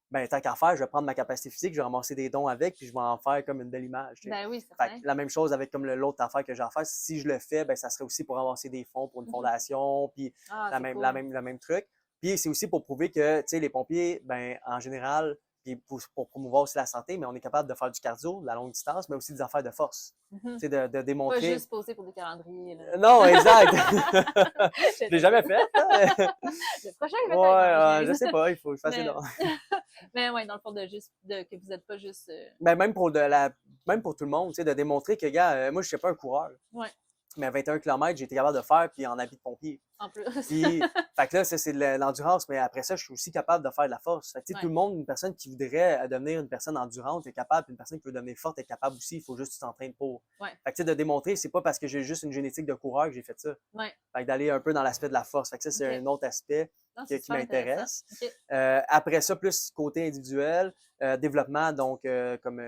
ben, tant qu'à faire, je vais prendre ma capacité physique, je vais ramasser des dons avec, puis je vais en faire comme une belle image. Tu sais. Ben oui, Fait certain. que la même chose avec comme l'autre affaire que j'ai à faire. Si je le fais, ben, ça serait aussi pour ramasser des fonds pour une fondation, puis Ah, la c'est même, cool. le même truc. Puis c'est aussi pour prouver que, tu sais, les pompiers, ben, en général, puis pour promouvoir aussi la santé, mais on est capable de faire du cardio, de la longue distance, mais aussi des affaires de force. Mhm. Tu sais, de Pas démontrer. juste poser pour des calendriers, là. Non, exact. Je Je l'ai jamais fait. Le prochain, Ouais, peut-être. je sais pas, il faut que je fasse les Mais, dons. mais ouais, dans le fond, que vous n'êtes pas juste. Ben, même pour tout le monde, tu sais, de démontrer que, gars, moi, je suis pas un coureur. Ouais, Mais 21 km, j'ai été capable de faire, puis en habit de pompier. en plus. Puis, fait que là, ça, c'est de l'endurance, mais après ça, je suis aussi capable de faire de la force. Fait que, tu sais, Ouais. tout le monde, une personne qui voudrait devenir une personne endurante est capable, puis une personne qui veut devenir forte est capable aussi. Il faut juste que tu t'entraînes pour. Ouais. Fait que, tu sais, de démontrer, c'est pas parce que j'ai juste une génétique de coureur que j'ai fait ça. Ouais. Fait que d'aller un peu dans l'aspect de la force. Fait que ça, c'est Ok. un autre aspect Non, qui c'est super m'intéresse. intéressant. Après ça, plus côté individuel, développement, donc comme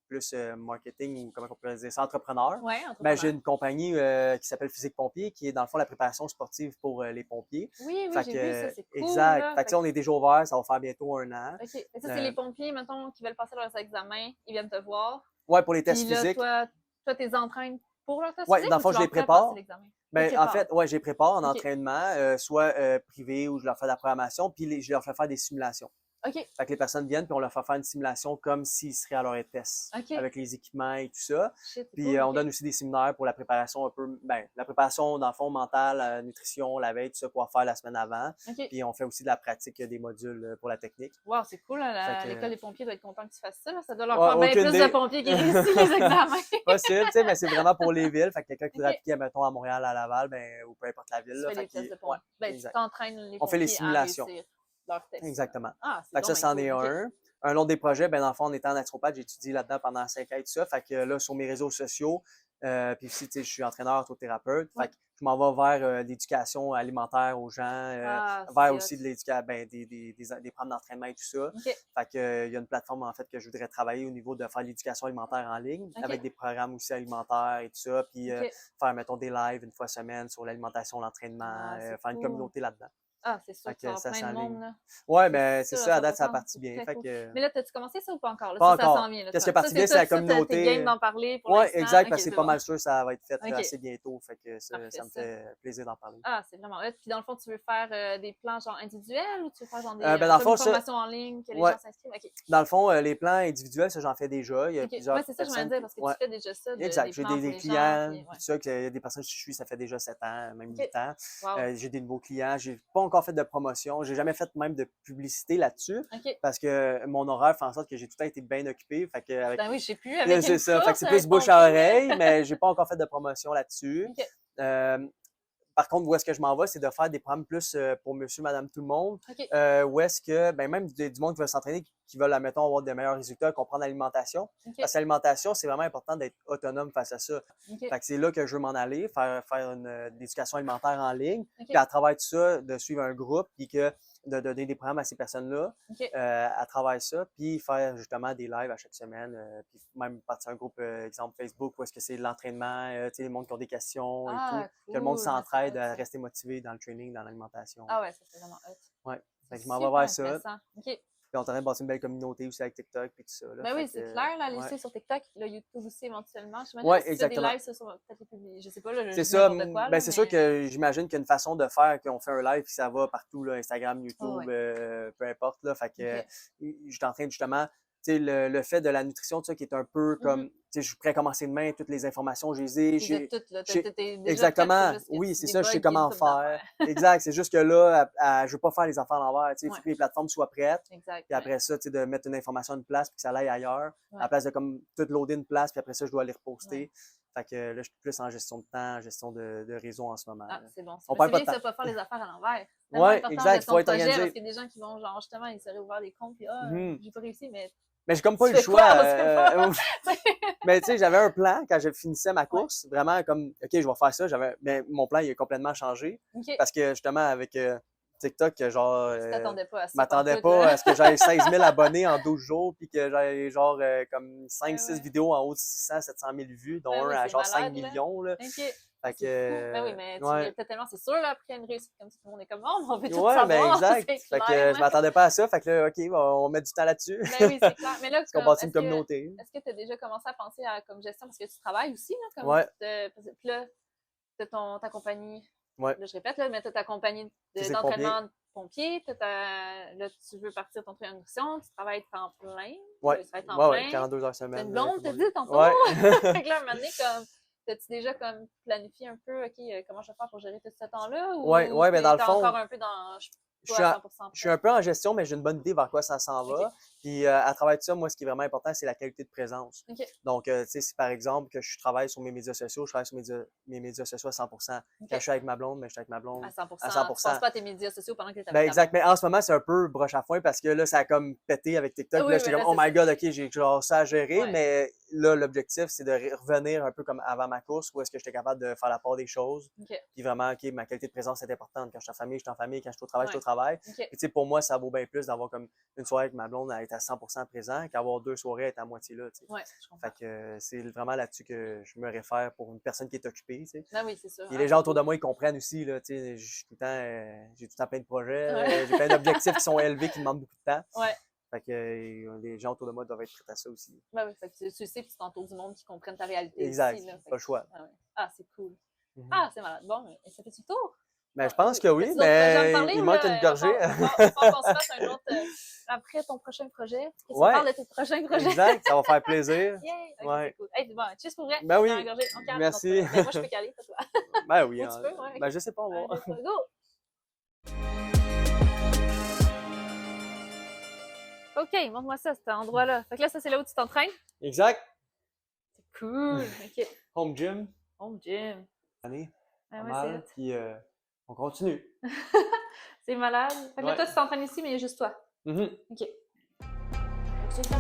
plus marketing ou comment on pourrait dire ça, entrepreneur. Ouais, Ben, entrepreneur. j'ai une compagnie qui s'appelle Physique Pompier, qui est dans le fond la préparation sportive pour les pompiers. Oui, Fait j'ai que, vu ça, c'est cool. exact. Là. Fait que ça, on est déjà ouvert, ça va faire bientôt 1 an. OK. Et ça, c'est les pompiers, mettons, qui veulent passer leurs examens, ils viennent te voir. Ouais, pour les tests Puis là, physiques. toi, tu les entraînes pour leur test Ouais, physique dans le ou fond, tu je les leur fais prépare. passer l'examen? Ben, en fait, ouais, je les prépare en Ok. entraînement, soit privé ou je leur fais de la programmation, puis je leur fais faire des simulations. OK. Fait que les personnes viennent, puis on leur fait faire une simulation comme s'ils seraient à leur ETS, OK. avec les équipements et tout ça. Shit, c'est Puis cool, on ok. donne aussi des séminaires pour la préparation un peu, ben, la préparation dans le fond mentale, nutrition, la veille, tout ça, quoi faire la semaine avant. OK. Puis on fait aussi de la pratique des modules pour la technique. Wow, c'est cool. Hein, Fait que- l'école des pompiers doit être content que tu fasses ça. Là. Ça doit leur Ouais, faire bien aucune plus idée. de pompiers qui réussissent les examens. Possible, tu sais, mais c'est vraiment pour les villes. Fait que quelqu'un qui voudrait Ok. appliquer, mettons, à Montréal, à Laval, ben, ou peu importe la ville. Tu Là, fais fait les tests de ouais, pompiers. Ben, tu exact. t'entraînes les On fait les pompiers simulations. à réussir leurs tests. Exactement. Ah, c'est Fait que ça, donc c'en bien est cool. Ok. un. Un autre des projets, ben, dans le fond, en étant naturopathe, j'ai étudié là-dedans pendant 5 ans et tout ça. Fait que là, sur mes réseaux sociaux, puis aussi, tu sais, je suis entraîneur, orthothérapeute. Ouais. Fait que je m'en vais vers l'éducation alimentaire aux gens, Ah, vers c'est aussi hot. de l'éducation, ben, des programmes d'entraînement et tout ça. OK. Fait que, il y a une plateforme, en fait, que je voudrais travailler au niveau de faire l'éducation alimentaire en ligne, OK. avec des programmes aussi alimentaires et tout ça. Puis OK. faire, mettons, des lives une fois semaine sur l'alimentation, l'entraînement, Ah, c'est faire une cool. communauté là-dedans. Ah, c'est sûr Fait que tu vas que avoir ça plein de monde, s'enligne. là. Ouais, C'est ben c'est sûr ça, à à date, ça a 100%. parti C'est bien. très Fait cool. que, Mais là, t'as-tu commencé ça ou pas encore? Là, pas ça s'en encore. vient. Là, Qu'est-ce qui est ça, parti bien, c'est ça, la ça, t'es game communauté. d'en parler pour Ouais, l'instant. exact, Ok, parce que c'est c'est pas bon. mal sûr que ça va être fait Ok. assez bientôt. Fait que Parfait, ça me ça. fait plaisir d'en parler. Ah, c'est vraiment hot. Puis dans le fond, tu veux faire des plans genre individuels ou tu veux faire genre Ben, dans le comme fond, une ça, formation en ligne que les ouais. gens s'inscrivent? OK. Dans le fond, les plans individuels, ça, j'en fais déjà. Il y a OK. plusieurs Ouais, c'est ça que je voulais personnes dire qui. parce que Ouais, tu fais déjà ça, exact. des J'ai plans pour des les gens. Puis, clients, puis tout ça, il y a des personnes que je suis, ça fait déjà 7 ans, même OK. 8 ans. Wow. J'ai des nouveaux clients. J'ai pas encore fait de promotion. J'ai jamais fait même de publicité là-dessus OK. parce que mon horaire fait en sorte que j'ai tout le temps été bien occupé. Fait que avec... Ben oui, je sais plus. Avec C'est une ça. Fait que course, c'est avec plus ton bouche à fils. oreille, mais j'ai pas encore fait de promotion là-dessus. OK. Par contre, où est-ce que je m'en vais, c'est de faire des programmes plus pour monsieur, madame, tout le monde. OK. Où est-ce que, ben même du monde qui veut s'entraîner, qui veulent, admettons, avoir des meilleurs résultats, comprendre l'alimentation. OK. Parce que l'alimentation, c'est vraiment important d'être autonome face à ça. OK. Fait que c'est là que je veux m'en aller, faire une éducation alimentaire en ligne. OK. Puis à travers tout ça, de suivre un groupe, puis que de donner des programmes à ces personnes-là, OK. à travers ça, puis faire justement des lives à chaque semaine, puis même partir un groupe, exemple Facebook, où est-ce que c'est de l'entraînement, tu sais, les monde qui ont des questions et tout, Cool. que le monde C'est s'entraide hot, à ça. rester motivé dans le training, dans l'alimentation. Ah ouais, ça c'est vraiment hot. Ouais. Fait que je m'en Super vais vers ça. intéressant. OK. Puis on est en train de bâtir une belle communauté aussi avec TikTok et tout ça. Là. Ben Fait oui, c'est que, clair, là, allez ouais. suivre sur TikTok, là, YouTube aussi éventuellement. J'imagine Ouais, que si tu fais des exactement. lives, ça, peut-être les publier. Je sais pas, là, je C'est dis ça. n'importe quoi, Ben, là, c'est sûr mais... que j'imagine qu'il y a une façon de faire qu'on fait un live puis ça va partout, là, Instagram, YouTube, Oh, ouais. peu importe. Là. Fait que OK. je suis en train justement, tu sais, le fait de la nutrition, tout ça, qui est un peu comme, tu sais, je pourrais commencer demain, toutes les informations, je les ai. Tu les as toutes, là. j'ai- T'es déjà prête, Exactement. faut juste que Oui, tu c'est ça, je sais débugs comment une couple d'affaires. faire. Exact. C'est juste que là, je veux pas faire les affaires à l'envers. Tu sais, il faut Ouais. que les plateformes soient prêtes. Exact. Puis après ça, tu sais, de mettre une information à une place puis que ça aille ailleurs. À la Ouais. place de comme tout loader une place, puis après ça, je dois les reposter. Ouais. Fait que là, je suis plus en gestion de temps, en gestion de réseau en ce moment. Ah, là. c'est bon. On Mais perd c'est pas bien de que ça temps. va pas faire les affaires à l'envers. C'est tellement Ouais, important exact. de Il faut ton être projet parce organisé. qu'il y a des gens qui vont, genre, justement, ils seraient ouverts des comptes, puis j'ai pas réussi, mais Mais j'ai comme pas tu eu le fais quoi? choix. On sait pas. Mais tu sais, j'avais un plan quand je finissais ma Ouais. course. Vraiment comme, OK, je vais faire ça. Mais mon plan, il a complètement changé. OK. Parce que justement, avec TikTok, genre, Tu t'attendais pas à je ça. m'attendais pantoute, pas là. à ce que j'aille 16 000 abonnés en 12 jours, puis que j'aille genre comme 5-6 Ouais. vidéos en haut de 600-700 000 vues, dont Ben un oui, à c'est genre 5 malade, là. millions. Là. OK. Fait C'est fou. Ben oui, mais tu ouais. méritais tellement, c'est sûr, là, après une réussite comme ça, tout le monde est comme, oh, on veut tout Ouais, ben savoir. exact. C'est Fait que clair, je là. m'attendais pas à ça. Fait que là, OK, on met du temps là-dessus. Ben oui, c'est clair. Mais là, Parce qu'on bâtit une communauté. est-ce que tu as déjà commencé à penser à comme gestion parce que tu travailles aussi, là, comme Ouais. puis là, tu as ta compagnie, Ouais. là, je répète, là, mais tu as ta compagnie C'est d'entraînement de pompier, là, tu veux partir ton truc en nutrition, tu travailles temps plein. Ouais. Tu travailles temps Ouais, plein. 42 heures T'as semaine. une blonde, t'as dit tantôt? Ouais. Fait que là, un moment donné, comme, t'as-tu déjà comme planifié un peu, OK, comment je vais faire pour gérer tout ce temps-là? Ou Ouais, mais dans le t'es fond, encore un peu dans, je pas à 100% je suis un peu en gestion, mais j'ai une bonne idée vers quoi ça s'en va. OK. Puis à travers tout ça, moi, ce qui est vraiment important, c'est la qualité de présence. OK. Donc, tu sais, si par exemple que je travaille sur mes médias sociaux, je travaille sur mes médias sociaux à 100%. OK. Quand je suis avec ma blonde, mais je suis avec ma blonde À 100%. à Tu 100%. penses pas à tes médias sociaux pendant que t'es avec Ben ta exact, mais en ce moment, c'est un peu broche à foin parce que là, ça a comme pété avec TikTok. Oui, Là, j'étais mais comme, là, oh c'est my god, OK, j'ai genre ça à gérer. Ouais. Mais là, l'objectif, c'est de revenir un peu comme avant ma course où est-ce que j'étais capable de faire la part des choses. OK. Puis vraiment, OK, ma qualité de présence est importante. Quand je suis en famille, je suis en famille. Quand je suis au travail, je suis au Ouais. travail. OK. Puis tu sais, pour moi, ça vaut bien plus d'avoir comme une soirée avec ma blonde à être à 100% présent qu'avoir 2 soirées à être à moitié là. Tu sais. Ouais, je comprends. Fait que c'est vraiment là-dessus que je me réfère pour une personne qui est occupée. Tu sais. Ben oui, c'est sûr. Puis les gens autour de moi, ils comprennent aussi. Là, tu sais, j'ai tout le temps plein de projets. Ouais. J'ai plein d'objectifs qui sont élevés, qui demandent beaucoup de temps. Ouais. Fait que les gens autour de moi doivent être prêts à ça aussi. Ben oui, fait que tu sais, puis tu t'entoures du monde qui comprennent ta réalité Exact. aussi. Là, Pas le choix. Ah, ouais. Ah, c'est cool. Mhm. Ah, c'est malade. Bon, mais ça fait-tu le tour? Mais je pense que oui, T'as-tu d'autres projets à me mais parler, il ou manque là, une gorgée. faut qu'on se fasse un autre après ton prochain projet. Qu'est-ce qu'on Ouais. parle de tes prochains projets? Exact, ça va faire plaisir. Yay! Ok, Ouais. c'est cool. Hey, bon, cheers pour vrai. Ben oui. Dans la gorgée. On cale. Merci. Non, c'est pas vrai. Ben, moi, je peux caler, pas toi. Ben oui. Ou tu peux, ouais. Ben je sais pas, on va Allez, voir. let's go! OK, montre-moi ça, cet endroit-là. Fait que là, ça, c'est là où tu t'entraînes? Exact. C'est cool. OK. Home gym. Home gym. Année. Ah Pas ouais, mal. c'est Puis on continue. c'est malade. Fait que là, Ouais. toi, tu t'entraînes ici, mais il y a juste toi. Mhm. OK. C'est ça.